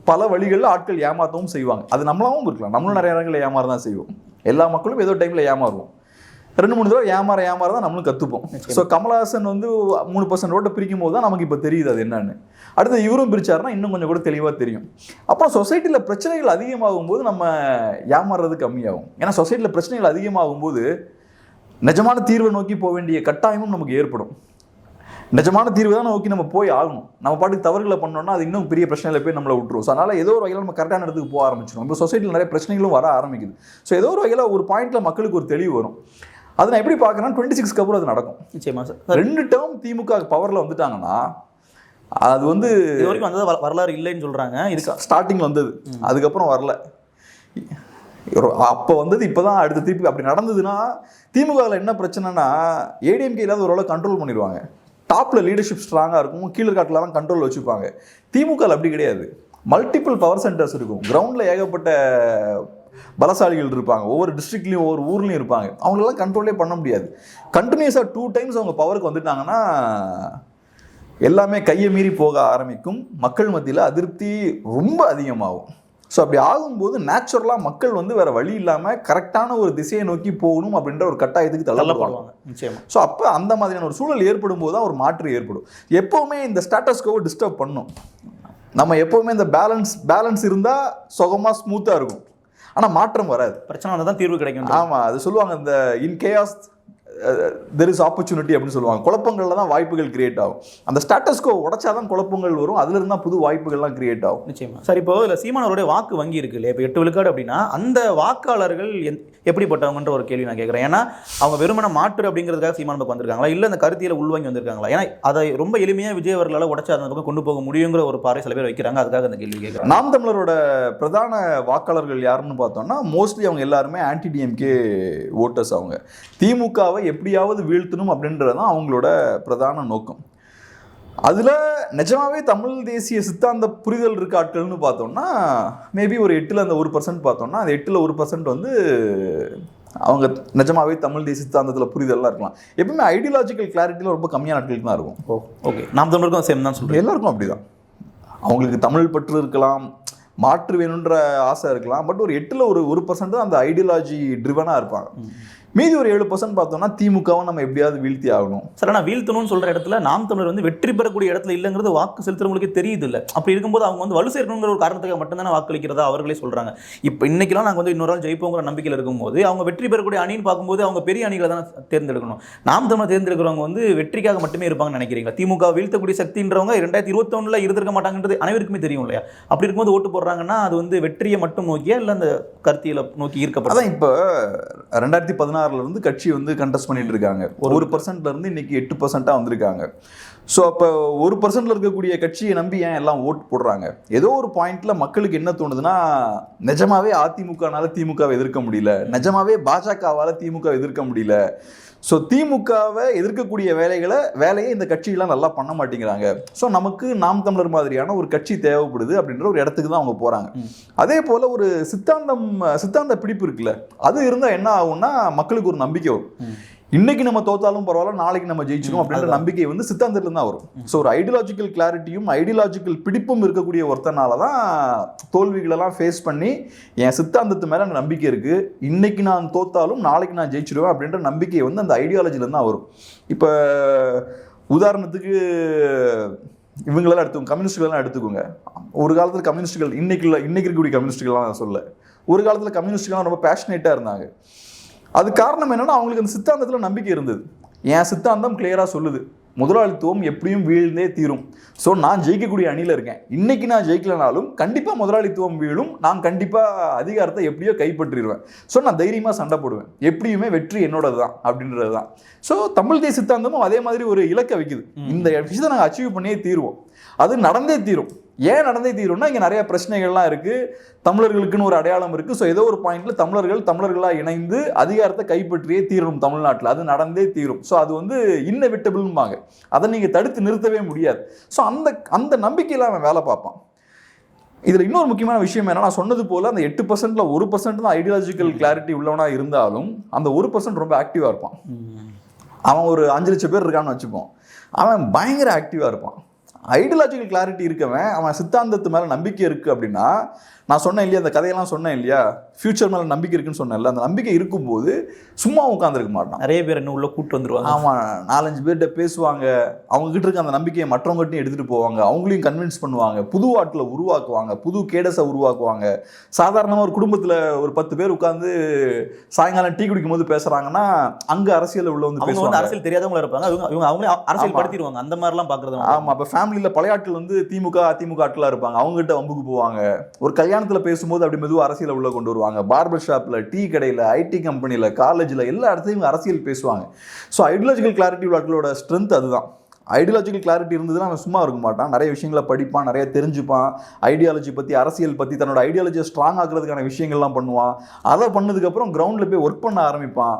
பல வழிகளில் ஆட்கள் ஏமாற்றவும் செய்வாங்க. அது நம்மளாவும் இருக்கலாம், நம்மளும் நிறைய இடங்களில் ஏமாற தான் செய்வோம். எல்லா மக்களும் ஏதோ டைமில் ஏமாறுவோம், 2-3 தடவை ஏமாற தான் நம்மளும் கற்றுப்போம். ஸோ கமலஹாசன் வந்து 3% ஓட்டை பிரிக்கும் போது தான் நமக்கு இப்போ தெரியுது அது என்னன்னு. அடுத்து இவரும் பிரிச்சாருன்னா இன்னும் கொஞ்சம் கூட தெளிவாக தெரியும். அப்புறம் சொசைட்டியில் பிரச்சனைகள் அதிகமாகும் போது நம்ம ஏமாறுறது கம்மியாகும். ஏன்னா சொசைட்டியில் பிரச்சனைகள் அதிகமாகும் போது நிஜமான தீர்வை நோக்கி போக வேண்டிய கட்டாயமும் நமக்கு ஏற்படும். நிஜமான தீர்வு தான் நோக்கி நம்ம போய் ஆகணும். நம்ம பாட்டுக்கு தவறுகளை பண்ணோம்னா அது இன்னும் பெரிய பிரச்சனையில் போய் நம்மளை விட்டுரும். ஸோ அதனால் ஏதோ ஒரு வகையில் நம்ம கரெக்டான இடத்துக்கு போக ஆரம்பிச்சிடும். இப்போ சொசைட்டியில் நிறைய பிரச்சனைகளும் வர ஆரம்பிக்குது. ஸோ ஏதோ ஒரு வகையில் ஒரு பாயிண்ட்டில் மக்களுக்கு ஒரு தெளிவு வரும். அது நான் எப்படி பார்க்குறேன்னா 26க்கு அப்புறம் அது நடக்கும். நிச்சயமா சார். 2 டேர்ம் திமுக பவரில் வந்துட்டாங்கன்னா அது வந்து இது வரைக்கும் வந்தது வரலாறு இல்லைன்னு சொல்கிறாங்க. இது ஸ்டார்டிங்கில் வந்தது, அதுக்கப்புறம் வரல. அப்போ வந்தது இப்போ தான் அடுத்த திருப்பி அப்படி நடந்ததுன்னா திமுகவில் என்ன பிரச்சனைனா ஏடிஎம்கே இல்லாத ஓரளவு கண்ட்ரோல் பண்ணிடுவாங்க. டாப்பில் லீடர்ஷிப் ஸ்ட்ராங்காக இருக்கும், கீழே காட்டிலாம் கண்ட்ரோல் வச்சுப்பாங்க. திமுகவில் அப்படி கிடையாது, மல்டிபிள் பவர் சென்டர்ஸ் இருக்கும், கிரவுண்டில் ஏகப்பட்ட பலசாலிகள் இருப்பாங்க, ஒவ்வொரு டிஸ்ட்ரிக்ட்லையும் ஒவ்வொரு ஊர்லேயும் இருப்பாங்க. அவங்களெல்லாம் கண்ட்ரோலே பண்ண முடியாது. கண்டினியூஸாக 2 டைம்ஸ் அவங்க பவருக்கு வந்துட்டாங்கன்னா எல்லாமே கையை மீறி போக ஆரம்பிக்கும், மக்கள் மத்தியில் அதிருப்தி ரொம்ப அதிகமாகும். ஸோ அப்படி ஆகும்போது நேச்சுரலாக மக்கள் வந்து வேறு வழி இல்லாமல் கரெக்டான ஒரு திசையை நோக்கி போகணும் அப்படின்ற ஒரு கட்டாயத்துக்கு தள்ளப்படுவாங்க. நிச்சயமாக. ஸோ அப்போ அந்த மாதிரியான ஒரு சூழல் ஏற்படும் போது தான் ஒரு மாற்று ஏற்படும். எப்போவுமே இந்த ஸ்டேட்டஸ் கோவை டிஸ்டர்ப் பண்ணும். நம்ம எப்போவுமே இந்த பேலன்ஸ் இருந்தால் சுகமாக ஸ்மூத்தாக இருக்கும், ஆனால் மாற்றம் வராது. பிரச்சனை வந்தால் தான் தீர்வு கிடைக்கும். ஆமாம், அது சொல்லுவாங்க, இந்த இன் கேயாஸ் தெர் இஸ் ஆப்பர்ச்சுனிட்டி அப்படின்னு சொல்லுவாங்க. குழப்பங்கள்ல தான் வாய்ப்புகள் கிரியேட் ஆகும். அந்த ஸ்டேட்டஸ்கோ உடைச்சாதான் குழப்பங்கள் வரும், அதுல இருந்தா புது வாய்ப்புகள்லாம் கிரியேட் ஆகும். நிச்சயமா சார். இப்போ இதில் சீமானவருடைய வாக்கு வங்கி இருக்கு இல்லையா, இப்போ 8 விழுக்காடு அப்படின்னா அந்த வாக்காளர்கள் எப்படிப்பட்டவங்கன்ற ஒரு கேள்வி நான் கேட்குறேன். ஏன்னா அவங்க வெறுமனை மாற்று அப்படிங்கிறதுக்காக சீமான் பக்கம் வந்திருக்காங்களா, இல்லை அந்த கருத்தியில உள்வாங்கி வந்திருக்காங்களா? ஏன்னா அதை ரொம்ப எளிமையாக விஜய் அவர்களால் உடச்சு அந்த பக்கம் கொண்டு போக முடியுங்கிற ஒரு பார்வை சில பேர் வைக்கிறாங்க. அதுக்காக அந்த கேள்வி கேட்குறாங்க. நாம் தமிழரோட பிரதான வாக்காளர்கள் யாருன்னு பார்த்தோம்னா மோஸ்ட்லி அவங்க எல்லாருமே ஆன்டி டிஎம்கே ஓட்டர்ஸ். அவங்க திமுகவை எப்படியாவது வீழ்த்தணும் அப்படின்றது தான் அவங்களோட பிரதான நோக்கம். அதில் நிஜமாவே தமிழ் தேசிய சித்தாந்த புரிதல் இருக்க ஆட்கள்னு பார்த்தோம்னா மேபி ஒரு 8ல் அந்த 1% பார்த்தோம்னா அந்த 8ல் 1% வந்து அவங்க நிஜமாவே தமிழ் தேசிய சித்தாந்தத்தில் புரிதல்லாம் இருக்கலாம். எப்பவுமே ஐடியாலஜிக்கல் கிளாரிட்டியில் ரொம்ப கம்மியான ஆட்களுக்கு தான் இருக்கும். ஓகே, நாம் தமிழருக்கும் சேம் தான் சொல்கிறேன். எல்லாருக்கும் அப்படிதான். அவங்களுக்கு தமிழ் பற்று இருக்கலாம், மாற்று வேணுன்ற ஆசை இருக்கலாம், பட் ஒரு 8ல் ஒரு 1% தான் அந்த ஐடியாலஜி ட்ரிவனாக இருப்பாங்க. மீதி ஒரு 7% பார்த்தோம்னா திமுகவும் நம்ம எப்படியாவது வீழ்த்தி ஆகணும். சார், ஆனால் வீழ்த்தணும்னு சொல்கிற இடத்துல நாம் தமிழர் வந்து வெற்றி பெறக்கூடிய இடத்துல இல்லைங்கிறது வாக்கு செலுத்துறவங்களுக்கே தெரியுது இல்லை. அப்படி இருக்கும்போது அவங்க வந்து வலு சேர்க்கணுங்கிற ஒரு காரணத்துக்காக மட்டும்தானே வாக்களிக்கிறதா அவர்களே சொல்கிறாங்க. இப்போ இன்னைக்கெல்லாம் நாங்கள் வந்து இன்னொரு நாள் ஜெயிப்போங்கிற நம்பிக்கையில் இருக்கும்போது அவங்க வெற்றி பெறக்கூடிய அணின்னு பார்க்கும்போது அவங்க பெரிய அணிகளை தான் தேர்ந்தெடுக்கணும். நாம் தமிழர் தேர்ந்தெடுக்கிறவங்க வந்து வெற்றிக்காக மட்டுமே இருப்பாங்கன்னு நினைக்கிறீங்களா? திமுக வீழ்த்தக்கூடிய சக்தின்றவங்க 2021 இருந்திருக்க மாட்டாங்கன்றது அனைவருக்குமே தெரியும் இல்லையா? அப்படி இருக்கும்போது ஓட்டு போடுறாங்கன்னா அது வந்து வெற்றியை மட்டும் நோக்கியா இல்லை அந்த கருத்தியலை நோக்கி ஈர்க்கப்படும்? அதான் இப்போ 2016 இருந்து கட்சி வந்து கண்டெஸ்ட் பண்ணிட்டு இருக்காங்க. 1% இருந்து இன்னைக்கு 8% வந்திருக்காங்க. ஸோ அப்போ 1% இருக்கக்கூடிய கட்சியை நம்பி ஏன் எல்லாம் ஓட்டு போடுறாங்க? ஏதோ ஒரு பாயிண்ட்ல மக்களுக்கு என்ன தோணுதுன்னா, நிஜமாவே அதிமுகனால திமுகவை எதிர்க்க முடியல, நிஜமாவே பாஜகவால திமுக எதிர்க்க முடியல, ஸோ திமுகவை எதிர்க்கக்கூடிய வேலையை இந்த கட்சியெல்லாம் நல்லா பண்ண மாட்டேங்கிறாங்க, ஸோ நமக்கு நாம் தமிழர் மாதிரியான ஒரு கட்சி தேவைப்படுது அப்படின்ற ஒரு இடத்துக்கு தான் அவங்க போகிறாங்க. அதே போல் ஒரு சித்தாந்த பிடிப்பு இருக்குல்ல, அது இருந்தால் என்ன ஆகும்னா மக்களுக்கு ஒரு நம்பிக்கை வரும். இன்னைக்கு நம்ம தோத்தாலும் பரவாயில்ல, நாளைக்கு நம்ம ஜெயிச்சிடும் அப்படின்ற நம்பிக்கை வந்து சித்தாந்தத்துல தான் வரும். ஸோ ஒரு ஐடியாலஜிக்கல் கிளாரிட்டியும் ஐடியாலஜிக்கல் பிடிப்பும் இருக்கக்கூடிய ஒருத்தனால தான் தோல்விகளெல்லாம் ஃபேஸ் பண்ணி என் சித்தாந்தத்து மேலே எனக்கு நம்பிக்கை இருக்கு, இன்னைக்கு நான் தோத்தாலும் நாளைக்கு நான் ஜெயிச்சிடுவேன் அப்படின்ற நம்பிக்கை வந்து அந்த ஐடியாலஜில தான் வரும். இப்போ உதாரணத்துக்கு இவங்களெல்லாம் எடுத்துக்கோங்க, கம்யூனிஸ்டுகளெல்லாம் எடுத்துக்கோங்க. ஒரு காலத்தில் கம்யூனிஸ்டுகள் இன்னைக்கு இருக்கக்கூடிய கம்யூனிஸ்டுகள்லாம் நான் சொல்ல, ஒரு காலத்தில் கம்யூனிஸ்டுகள்லாம் ரொம்ப பேஷனேட்டாக இருந்தாங்க. அது காரணம் என்னன்னா அவங்களுக்கு அந்த சித்தாந்தத்தில் நம்பிக்கை இருந்தது. என் சித்தாந்தம் கிளியராக சொல்லுது, முதலாளித்துவம் எப்படியும் வீழ்ந்தே தீரும், ஸோ நான் ஜெயிக்கக்கூடிய அணியில் இருக்கேன், இன்னைக்கு நான் ஜெயிக்கலனாலும் கண்டிப்பாக முதலாளித்துவம் வீழும், நான் கண்டிப்பாக அதிகாரத்தை எப்படியோ கைப்பற்றிடுவேன், ஸோ நான் தைரியமாக சண்டை போடுவேன், எப்படியுமே வெற்றி என்னோடது தான் அப்படின்றது தான். ஸோ தமிழ் தேசிய சித்தாந்தமும் அதே மாதிரி ஒரு இலக்கை வைக்குது, இந்த விஷயத்தை நாங்கள் அச்சீவ் பண்ணியே தீருவோம், அது நடந்தே தீரும். ஏன் நடந்தே தீரும்னா இங்கே நிறைய பிரச்சனைகள்லாம் இருக்குது, தமிழர்களுக்குன்னு ஒரு அடையாளம் இருக்குது, ஸோ ஏதோ ஒரு பாயிண்ட்ல தமிழர்களாக இணைந்து அதிகாரத்தை கைப்பற்றியே தீரணும் தமிழ்நாட்டில், அது நடந்தே தீரும். ஸோ அது வந்து இன்னெவிட்டபிள்பாங்க, அதை நீங்கள் தடுத்து நிறுத்தவே முடியாது. ஸோ அந்த நம்பிக்கையில் அவன் வேலை பார்ப்பான். இதில் இன்னொரு முக்கியமான விஷயம் என்ன, நான் சொன்னது போல் அந்த 8%ல் 1% தான் ஐடியாலஜிக்கல் கிளாரிட்டி உள்ளவனாக இருந்தாலும் அந்த 1% ரொம்ப ஆக்டிவாக இருப்பான். அவன் ஒரு 5 லட்சம் பேர் இருக்கான்னு வச்சுப்போம், அவன் பயங்கர ஆக்டிவாக இருப்பான். ஐடியாலஜிக்கல் கிளாரிட்டி இருக்கவன், அவன் சித்தாந்தத்து மேலே நம்பிக்கை இருக்குது அப்படின்னா, நான் சொன்னேன் இல்லையா, அந்த கதையெல்லாம் சொன்னேன் இல்லையா, ஃபியூச்சர் மேலே நம்பிக்கை இருக்குன்னு சொன்னேன்ல, அந்த நம்பிக்கை இருக்கும்போது சும்மா உட்காந்துருக்க மாட்டான். நிறைய பேர் இன்னும் உள்ள கூட்டு வந்துருவாங்க. ஆமாம், 4-5 பேர்கிட்ட பேசுவாங்க, அவங்ககிட்ட இருக்க அந்த நம்பிக்கையை மற்றவங்ககிட்டையும் எடுத்துகிட்டு போவாங்க, அவங்களையும் கன்வின்ஸ் பண்ணுவாங்க, புது ஆட்டில் உருவாக்குவாங்க, புது கேடஸை உருவாக்குவாங்க. சாதாரணமாக ஒரு குடும்பத்தில் ஒரு 10 பேர் உட்காந்து சாயங்காலம் டீ குடிக்கும் போது பேசுகிறாங்கன்னா அங்கே அரசியல் உள்ள வந்து பேசுவாங்க, அரசியல் தெரியாதவங்களா இருப்பாங்க, அவங்களே அரசியல் படுத்திடுவாங்க, அந்த மாதிரிலாம் பார்க்குறது. ஆமாம், அப்போ ஃபேமிலியில் பழைய ஆட்கள் வந்து திமுக அதிமுக ஆட்களாக இருப்பாங்க, அவங்ககிட்ட வம்புக்கு போவாங்க. ஒரு கல்யாணத்தில் பேசும்போது அப்படி மெதுவாக அரசியலை உள்ள கொண்டு வருவாங்க, பார்பர் ஷாப்பில், டீ கடையில், ஐடி கம்பெனியில், காலேஜில், எல்லா இடத்துலையும் அரசியல் பேசுவாங்க. ஸோ ஐடியாலஜிக்கல் கிளாரிட்டி ஆட்களோட ஸ்ட்ரென்த் அதுதான். ஐடியாலஜிக்கல் கிளாரிட்டி இருந்ததுன்னா அவன் சும்மா இருக்க மாட்டான், நிறைய விஷயங்களை படிப்பான், நிறைய தெரிஞ்சுப்பான், ஐடியாலஜி பற்றி, அரசியல் பற்றி, தன்னோட ஐடியாலஜியை ஸ்ட்ராங் ஆக்குறதுக்கான விஷயங்கள்லாம் பண்ணுவான். அதை பண்ணதுக்கப்புறம் கிரவுண்டில் போய் ஒர்க் பண்ண ஆரம்பிப்பான்.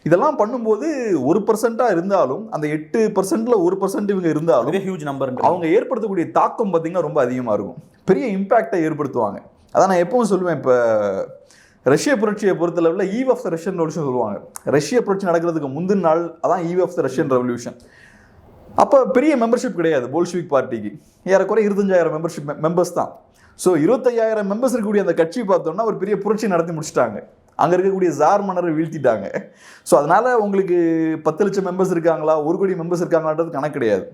இதெல்லாம் பண்ணும்போது 1% இருந்தாலும் அந்த 8%ல் 1% இவங்க இருந்தாலும் ஹியூஜ் நம்பர், அவங்க ஏற்படுத்தக்கூடிய தாக்கம் பார்த்தீங்கன்னா ரொம்ப அதிகமாக இருக்கும், பெரிய இம்பேக்டை ஏற்படுத்துவாங்க. அதான் நான் எப்பவும் சொல்லுவேன், இப்போ ரஷ்ய புரட்சியை பொறுத்தளவில் eve of the Russian revolution சொல்லுவாங்க. ரஷ்ய புரட்சி நடக்கிறதுக்கு முந்தின நாள் அதான் eve of the Russian revolution. அப்போ பெரிய மெம்பர்ஷிப் கிடையாது போல்ஷிவிக் பார்ட்டிக்கு, ஏறக்குறைய 25,000 மெம்பர்ஸ் தான். ஸோ 25,000 மெம்பர்ஸ் இருக்கக்கூடிய அந்த கட்சி பார்த்தோம்னா ஒரு பெரிய புரட்சி நடத்தி முடிச்சிட்டாங்க, அங்கே இருக்கக்கூடிய ஜார் மன்னரை வீழ்த்திட்டாங்க. ஸோ அதனால் உங்களுக்கு 10 லட்சம் மெம்பர்ஸ் இருக்காங்களா, 1 கோடி மெம்பர்ஸ் இருக்காங்களான்றது கணக்கு கிடையாது.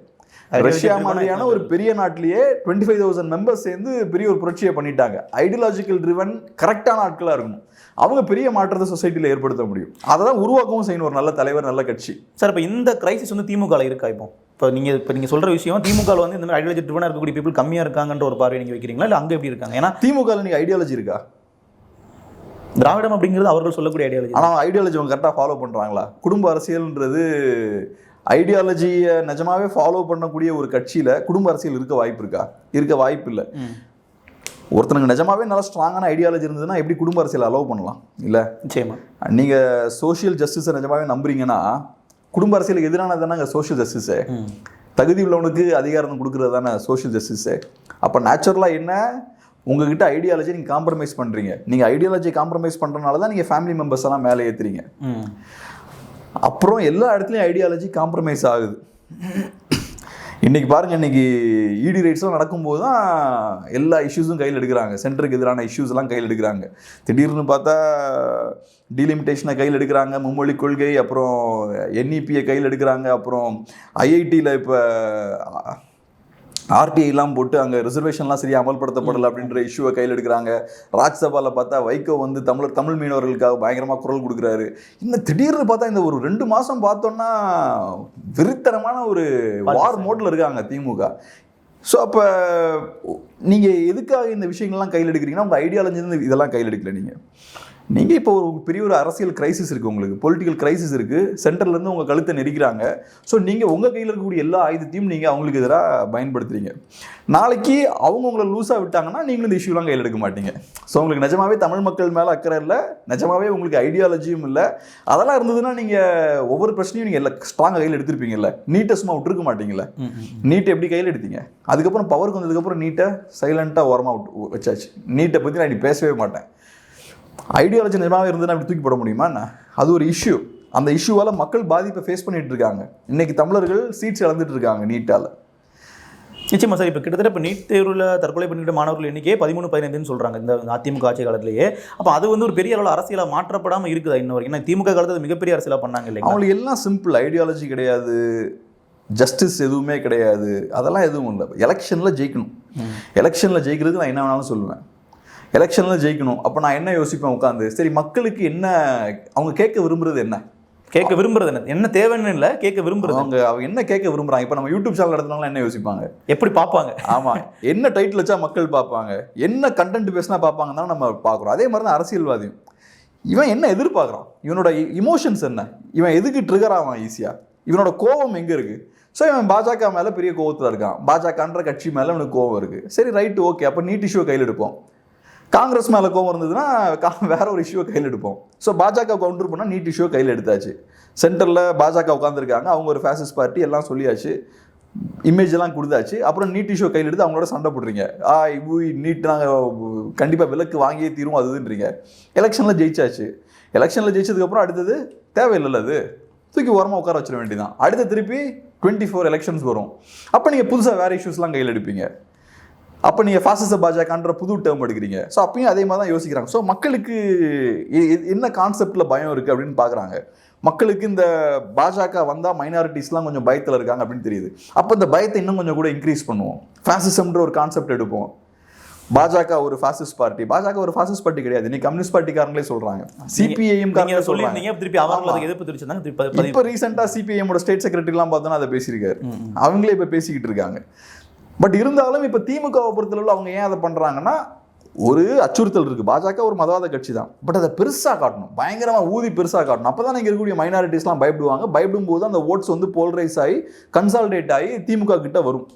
ரஷ்யா மாதிரியான ஒரு பெரிய நாட்டிலேயே 25,000 மெம்பர்ஸ் சேர்ந்து பெரிய ஒரு புரட்சியை பண்ணிட்டாங்க. ஐடியாலஜிக்கல் ட்ரிவன் கரெக்டான ஆட்களாக இருக்கணும். அவங்க பெரிய மாற்றத்தை சொசைட்டியில் ஏற்படுத்த முடியும். அதை தான் உருவாக்கவும் செய்யணும் ஒரு நல்ல தலைவர், நல்ல கட்சி. சார், இப்போ இந்த கிரைசிஸ் வந்து திமுகவில் இருக்கா? இப்போ நீங்கள் சொல்கிற விஷயம் திமுகவில் வந்து இந்த மாதிரி ஐடியாலஜி ட்ரிவனாக இருக்கக்கூடிய பீப்புள் கம்மியாக இருக்காங்கன்ற ஒரு பார்வை நீங்கள் வைக்கிறீங்களா, இல்லை அங்கே எப்படி இருக்காங்க? ஏன்னா திமுகவில் நீங்கள் ஐடியாலஜி இருக்கா? திராவிடம் அப்படிங்கிறது அவர்கள் சொல்லக்கூடிய ஐடியாலஜி. ஆனால் ஐடியாலஜி அவங்க கரெக்டாக ஃபாலோ பண்ணுறாங்களா? குடும்ப அரசியல்ன்றது ஐடியாலஜியை நிஜமாவே ஃபாலோ பண்ணக்கூடிய ஒரு கட்சியில் குடும்ப அரசியல் இருக்க வாய்ப்பு இருக்கா? இருக்க வாய்ப்பு இல்லை. ஒருத்தனுக்கு நிஜமாவே நல்லா ஸ்ட்ராங்கான ஐடியாலஜி இருந்ததுன்னா எப்படி குடும்ப அரசியல் அலோவ் பண்ணலாம்? இல்லை, நிச்சயமா. நீங்கள் சோஷியல் ஜஸ்டிஸை நிஜமாவே நம்புறீங்கன்னா குடும்ப அரசியலுக்கு எதிரானது தானே சோஷியல் ஜஸ்டிஸு. தகுதி உள்ளவனுக்கு அதிகாரம் கொடுக்குறது தானே சோஷியல் ஜஸ்டிஸு. அப்போ நேச்சுரலாக என்ன, உங்ககிட்ட ஐடியாலஜி நீங்கள் காம்ப்ரமைஸ் பண்ணுறீங்க. நீங்கள் ஐடியாலஜி காம்ப்ரமைஸ் பண்ணுறதுனால தான் நீங்கள் ஃபேமிலி மெம்பர்ஸ் எல்லாம் மேலே ஏற்றுறீங்க. அப்புறம் எல்லா இடத்துலையும் ஐடியாலஜி காம்ப்ரமைஸ் ஆகுது. இன்றைக்கி பாருங்கள், இன்றைக்கி இடி ரைட்ஸ்லாம் நடக்கும்போது தான் எல்லா இஷ்யூஸும் கையில் எடுக்கிறாங்க. சென்டருக்கு எதிரான இஷ்யூஸ்லாம் கையில் எடுக்கிறாங்க. திடீர்னு பார்த்தா டீலிமிட்டேஷனை கையில் எடுக்கிறாங்க, மும்மொழி கொள்கை, அப்புறம் என்இபியை கையில் எடுக்கிறாங்க, அப்புறம் ஐஐடியில் இப்போ ஆர்டிஐலாம் போட்டு அங்கே ரிசர்வேஷன்லாம் சரியாக அமல்படுத்தப்படலை அப்படின்ற இஷ்யூவை கையில் எடுக்கிறாங்க. ராஜ்சபாவில் பார்த்தா வைகோ வந்து தமிழ் மீனவர்களுக்காக பயங்கரமாக குரல் கொடுக்குறாரு. இன்னும் திடீர்னு பார்த்தா இந்த ஒரு 2 மாதம் பார்த்தோன்னா வெறித்தனமான ஒரு வார் மோட்டில் இருக்காங்க திமுக. ஸோ அப்போ நீங்கள் எதுக்காக இந்த விஷயங்கள்லாம் கையில் எடுக்கிறீங்கன்னா உங்கள் ஐடியாலஜி இதெல்லாம் கையில் எடுக்கல. நீங்கள் இப்போ ஒரு பெரிய ஒரு அரசியல் கிரைசிஸ் இருக்குது, உங்களுக்கு பொலிட்டிக்கல் கிரைசிஸ் இருக்குது, சென்டர்லேருந்து உங்கள் கழுத்தை நெரிக்கிறாங்க. ஸோ நீங்கள் உங்கள் கையில் இருக்கக்கூடிய எல்லா ஆயுதத்தையும் நீங்கள் அவங்களுக்கு எதிராக பயன்படுத்துறீங்க. நாளைக்கு அவங்க உங்களை லூஸாக விட்டாங்கன்னா நீங்களும் இந்த இஷ்யூலாம் கையில் எடுக்க மாட்டீங்க. ஸோ உங்களுக்கு நிஜமாவே தமிழ் மக்கள் மேலே அக்கறை இல்லை, நிஜமாவே உங்களுக்கு ஐடியாலஜியும் இல்லை. அதெல்லாம் இருந்ததுன்னா நீங்கள் ஒவ்வொரு பிரச்சனையும் நீங்கள் எல்லாம் ஸ்ட்ராங்காக கையில் எடுத்திருப்பீங்கல்ல. நீட்டை சும்மா விட்டுருக்க மாட்டீங்களே. நீட்டை எப்படி கையில் எடுத்தீங்க? அதுக்கப்புறம் பவருக்கு வந்ததுக்கப்புறம் நீட்டை சைலண்ட்டாக ஓரமாக வச்சாச்சு. நீட்டை பற்றி நான் பேசவே மாட்டேன். ஐடியாலஜி நிஜமாவே இருந்ததுன்னா அப்படி தூக்கி போட முடியுமா? அது ஒரு இஷ்யூ. அந்த இஷ்யூவால் மக்கள் பாதிப்பை ஃபேஸ் பண்ணிட்டு இருக்காங்க. இன்னைக்கு தமிழர்கள் சீட்ஸ் இழந்துட்டு இருக்காங்க நீட்டால். நிச்சயமா சார். இப்போ கிட்டத்தட்ட இப்போ நீட் தேர்வில் தற்கொலை பண்ணிக்கிட்ட மாணவர்கள் எண்ணிக்கையே 13-15 சொல்கிறாங்க இந்த அதிமுக ஆட்சி காலத்திலேயே. அப்போ அது வந்து ஒரு பெரிய அளவில் அரசியலாக மாற்றப்படாமல் இருக்குதா இன்னும் வரைக்கும்? ஏன்னா திமுக காலத்தில் மிகப்பெரிய அரசியலாக பண்ணாங்க இல்லையா? அவங்களுக்கு எல்லாம் சிம்பிள். ஐடியாலஜி கிடையாது, ஜஸ்டிஸ் எதுவுமே கிடையாது, அதெல்லாம் எதுவும் இல்லை. எலெக்ஷனில் ஜெயிக்கணும். எலெக்ஷனில் ஜெயிக்கிறதுக்கு நான் என்ன வேணாலும் சொல்லுவேன். எலெக்ஷனில் ஜெயிக்கணும். அப்போ நான் என்ன யோசிப்பேன் உட்காந்து, சரி மக்களுக்கு என்ன அவங்க கேட்க விரும்புறது, கேட்க விரும்புறது என்ன தேவைன்னு இல்லை, கேட்க விரும்புறது அவங்க என்ன கேட்க விரும்புகிறாங்க. இப்போ நம்ம யூடியூப் சேனல் நடத்தினாலும் என்ன யோசிப்பாங்க, எப்படி பார்ப்பாங்க? ஆமாம், என்ன டைட்டில் வச்சா மக்கள் பார்ப்பாங்க, என்ன கண்டென்ட் பேசினா பார்ப்பாங்க தான் நம்ம பார்க்குறோம். அதே மாதிரி தான் அரசியல்வாதியும். இவன் என்ன எதிர்பார்க்குறான், இவனோட இமோஷன்ஸ் என்ன, இவன் எதுக்கு ட்ரிகர் ஆவான் ஈஸியாக, இவனோட கோபம் எங்கே இருக்குது. ஸோ இவன் பாஜக மேலே பெரிய கோபத்தில் இருக்கான், பாஜகன்ற கட்சி மேலே இவனுக்கு கோபம் இருக்குது. சரி ரைட்டு, ஓகே, அப்போ நீட் இஷ்யூவை கையில் எடுப்போம். காங்கிரஸ் மேலே கோவம் இருந்ததுன்னா வேற ஒரு இஷ்யூவை கையில் எடுப்போம். ஸோ பாஜக கவுண்டர் பண்ணால் நீட் இஷ்யூவை கையில் எடுத்தாச்சு. சென்டரில் பாஜக உட்காந்துருக்காங்க, அவங்க ஒரு ஃபேசிஸ்ட் பார்ட்டி, எல்லாம் சொல்லியாச்சு, இமேஜ் எல்லாம் கொடுத்தாச்சு. அப்புறம் நீட் இஷ்யூ கையில் எடுத்து அவங்களோட சண்டை போடுறீங்க. நீட் நாங்கள் கண்டிப்பாக விலக்கு வாங்கியே தீரும் அதுன்றீங்க. எலெக்ஷனில் ஜெயிச்சாச்சு. எலெக்ஷனில் ஜெயிச்சதுக்கப்புறம் அடுத்தது தேவையில்லை, அது தூக்கி ஓரமாக உட்கார வச்சிட வேண்டியதான். அடுத்து திருப்பி 24 எலெக்ஷன்ஸ் வரும். அப்போ நீங்கள் புதுசாக வேறு இஷ்யூஸ்லாம் கையில் எடுப்பீங்க. அப்போ நீங்கள் ஃபாசிச பாஜகன்ற புது டேர்ம் எடுக்கிறீங்க. ஸோ அப்பயும் அதே மாதிரி தான் யோசிக்கிறாங்க. ஸோ மக்களுக்கு என்ன கான்செப்டில் பயம் இருக்குது அப்படின்னு பார்க்குறாங்க. மக்களுக்கு இந்த பாஜக வந்தால் மைனாரிட்டிஸ்லாம் கொஞ்சம் பயத்தில் இருக்காங்க அப்படின்னு தெரியுது. அப்போ இந்த பயத்தை இன்னும் கொஞ்சம் கூட இன்க்ரீஸ் பண்ணுவோம். ஃபாசிசம்ன்ற ஒரு கான்செப்ட் எடுப்போம். பாஜக ஒரு ஃபாசிஸ்ட் பார்ட்டி, பாஜக ஒரு ஃபாசிஸ்ட் பார்ட்டி கிடையாது, இன்னைக்கு கம்யூனிஸ்ட் பார்ட்டிக்காரங்களே சொல்றாங்க. சிபிஐஎம் காரங்களே சொல்றாங்க. திருப்பி அவங்களுக்கு எதிர்ப்பு தெரிவிச்சாங்க. இப்போ ரீசெண்டாக சிபிஐஎம்மோட ஸ்டேட் செக்ரட்டரிலாம் பார்த்தோன்னா அதை பேசியிருக்காரு. அவங்களே இப்போ பேசிக்கிட்டு இருக்காங்க. பட் இருந்தாலும் இப்போ திமுகவை பொறுத்தளவில் அவங்க ஏன் அதை பண்ணுறாங்கன்னா, ஒரு அச்சுறுத்தல் இருக்குது. பாஜக ஒரு மதவாத கட்சி தான், பட் அதை பெருசாக காட்டணும், பயங்கரமாக ஊதி பெருசாக காட்டணும். அப்போ தான் இங்கே இருக்கக்கூடிய மைனாரிட்டிஸ்லாம் பயப்படுவாங்க. பயப்படும் போது அந்த ஓட்ஸ் வந்து போல்ரைஸ் ஆகி கன்சால்டேட் ஆகி திமுக கிட்ட வரும்.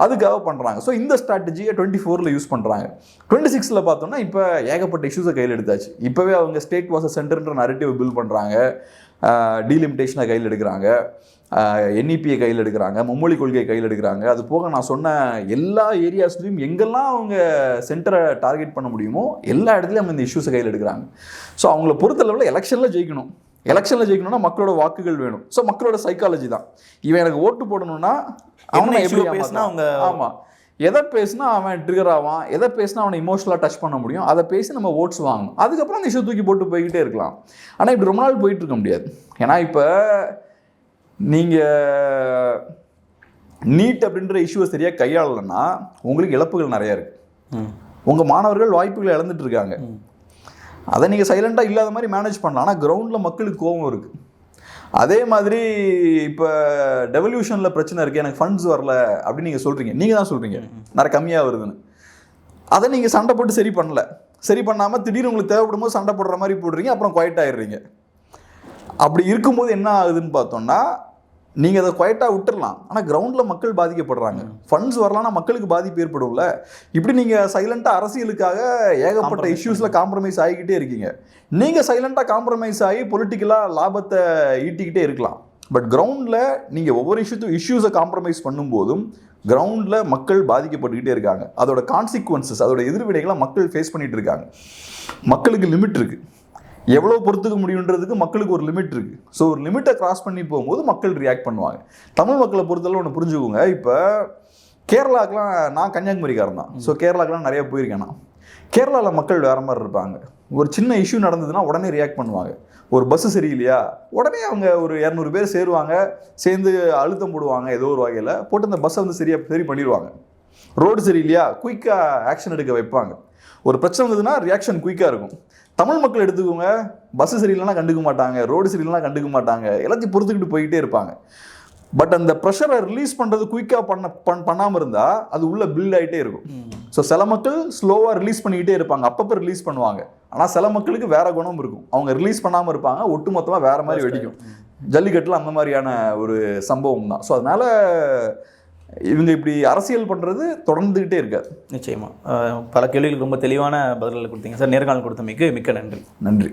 அதுக்காக பண்ணுறாங்க. ஸோ இந்த ஸ்ட்ராட்டஜியை 24ல் யூஸ் பண்ணுறாங்க. 26ல் பார்த்தோம்னா இப்போ ஏகப்பட்ட இஷ்யூஸை கையில் எடுத்தாச்சு. இப்போவே அவங்க ஸ்டேட் வாசஸ் சென்டர்ன்ற நரேட்டிவ் பில்ட் பண்ணுறாங்க, டீலிமிட்டேஷனை கையில் எடுக்கிறாங்க, என்இபியை கையில் எடுக்கிறாங்க, மும்மொழி கொள்கையை கையில் எடுக்கிறாங்க. அது போக நான் சொன்ன எல்லா ஏரியாஸ்லையும் எங்கெல்லாம் அவங்க சென்டரை டார்கெட் பண்ண முடியுமோ எல்லா இடத்துலையும் அவங்க இந்த இஷ்யூஸை கையில் எடுக்கிறாங்க. ஸோ அவங்கள பொறுத்தளவில் எலெக்ஷனில் ஜெயிக்கணும். எலெக்ஷனில் ஜெயிக்கணும்னா மக்களோட வாக்குகள் வேணும். ஸோ மக்களோட சைக்காலஜி தான். இவன் எனக்கு ஓட்டு போடணும்னா அவனை எப்படி பேசினா அவங்க, ஆமாம், எதை பேசினா அவன் ட்ரிகர் ஆவான், எதை பேசினா அவனை இமோஷனலாக டச் பண்ண முடியும், அதை பேசி நம்ம ஓட்ஸ் வாங்கணும். அதுக்கப்புறம் அந்த இஷ்யூ தூக்கி போட்டு போய்கிட்டே இருக்கலாம். ஆனால் இப்படி ரொம்ப நாள் போயிட்டு இருக்க முடியாது. ஏன்னா இப்போ நீங்கள் நீட் அப்படின்ற இஷ்யூவை சரியாக கையாளலைன்னா உங்களுக்கு இழப்புகள் நிறையா இருக்குது. உங்கள் மாணவர்கள் வாய்ப்புகளை இழந்துட்டு இருக்காங்க. அதை நீங்கள் சைலண்டாக இல்லாத மாதிரி மேனேஜ் பண்ணலாம். ஆனால் கிரவுண்டில் மக்களுக்கு கோபம் இருக்குது. அதே மாதிரி இப்போ டெவல்யூஷனில் பிரச்சனை இருக்குது, எனக்கு ஃபண்ட்ஸ் வரல அப்படின்னு நீங்கள் சொல்கிறீங்க. நீங்கள் தான் சொல்கிறீங்க நிறைய கம்மியாக வருதுன்னு. அதை நீங்கள் சண்டை போட்டு சரி பண்ணல. சரி பண்ணாமல் திடீர்னு உங்களுக்கு தேவைப்படும் போது சண்டை போடுற மாதிரி போடுறீங்க, அப்புறம் குவைட் ஆகிடுறீங்க. அப்படி இருக்கும்போது என்ன ஆகுதுன்னு பார்த்தோம்னா, நீங்கள் அதை குவைட்டாக விட்டுடலாம், ஆனால் கிரவுண்டில் மக்கள் பாதிக்கப்படுறாங்க. ஃபண்ட்ஸ் வரலாம்னா மக்களுக்கு பாதிப்பு ஏற்படும்ல. இப்படி நீங்கள் சைலண்ட்டாக அரசியலுக்காக ஏகப்பட்ட இஷ்யூஸில் காம்ப்ரமைஸ் ஆகிக்கிட்டே இருக்கீங்க. நீங்கள் சைலண்ட்டாக காம்ப்ரமைஸ் ஆகி பொலிட்டிக்கலாக லாபத்தை ஈட்டிக்கிட்டே இருக்கலாம். பட் கிரவுண்டில் நீங்கள் ஒவ்வொரு இஷ்யூஸை காம்ப்ரமைஸ் பண்ணும்போதும் கிரவுண்டில் மக்கள் பாதிக்கப்பட்டுக்கிட்டே இருக்காங்க. அதோட கான்சிக்வன்சஸ், அதோட எதிர்வினைகளை மக்கள் ஃபேஸ் பண்ணிகிட்டு இருக்காங்க. மக்களுக்கு லிமிட் இருக்குது. எவ்வளோ பொறுத்துக்க முடியுன்றதுக்கு மக்களுக்கு ஒரு லிமிட் இருக்குது. ஸோ ஒரு லிமிட்டை கிராஸ் பண்ணி போகும்போது மக்கள் ரியாக்ட் பண்ணுவாங்க. தமிழ் மக்களை பொறுத்தளவு ஒன்று புரிஞ்சுக்கோங்க. இப்போ கேரளாக்கெலாம், நான் கன்னியாகுமரிக்காரன் தான். ஸோ கேரளாக்கெலாம் நிறைய போயிருக்கேன் நான். கேரளாவில் மக்கள் வேறு மாதிரி இருப்பாங்க. ஒரு சின்ன இஷ்யூ நடந்ததுன்னா உடனே ரியாக்ட் பண்ணுவாங்க. ஒரு பஸ்ஸு சரியில்லையா, உடனே அவங்க ஒரு 200 பேர் சேருவாங்க, சேர்ந்து அழுத்தம் போடுவாங்க, ஏதோ ஒரு வகையில் போட்டு அந்த பஸ்ஸை வந்து சரி பண்ணிடுவாங்க. ரோடு சரியில்லையா, குயிக்காக ஆக்ஷன் எடுக்க வைப்பாங்க. ஒரு பிரச்சனை வந்ததுன்னா ரியாக்ஷன் குயிக்காக இருக்கும். தமிழ் மக்கள் எடுத்துக்கோங்க, பஸ்ஸு சரியில்லைனா கண்டுக்க மாட்டாங்க, ரோடு சரியில்லைனா கண்டுக்க மாட்டாங்க, எல்லாத்தையும் பொறுத்துக்கிட்டு போய்கிட்டே இருப்பாங்க. பட் அந்த ப்ரெஷரை ரிலீஸ் பண்ணுறது குயிக்காக பண்ணாமல் இருந்தால் அது உள்ள பில்ட் ஆகிட்டே இருக்கும். ஸோ சில மக்கள் ஸ்லோவாக ரிலீஸ் பண்ணிக்கிட்டே இருப்பாங்க, அப்பப்போ ரிலீஸ் பண்ணுவாங்க. ஆனால் சில மக்களுக்கு வேற குணம் இருக்கும், அவங்க ரிலீஸ் பண்ணாமல் இருப்பாங்க, ஒட்டு மொத்தமாக வேற மாதிரி வெடிக்கும். ஜல்லிக்கட்டில் அந்த மாதிரியான ஒரு சம்பவம் தான். ஸோ அதனால இவங்க இப்படி அரசியல் பண்ணுறது தொடர்ந்துக்கிட்டே இருக்காது. நிச்சயமாக பல கேள்விகளுக்கு ரொம்ப தெளிவான பதில்களை கொடுத்தீங்க சார். நேர்காணல் கொடுத்தமைக்கு மிக்க நன்றி. நன்றி.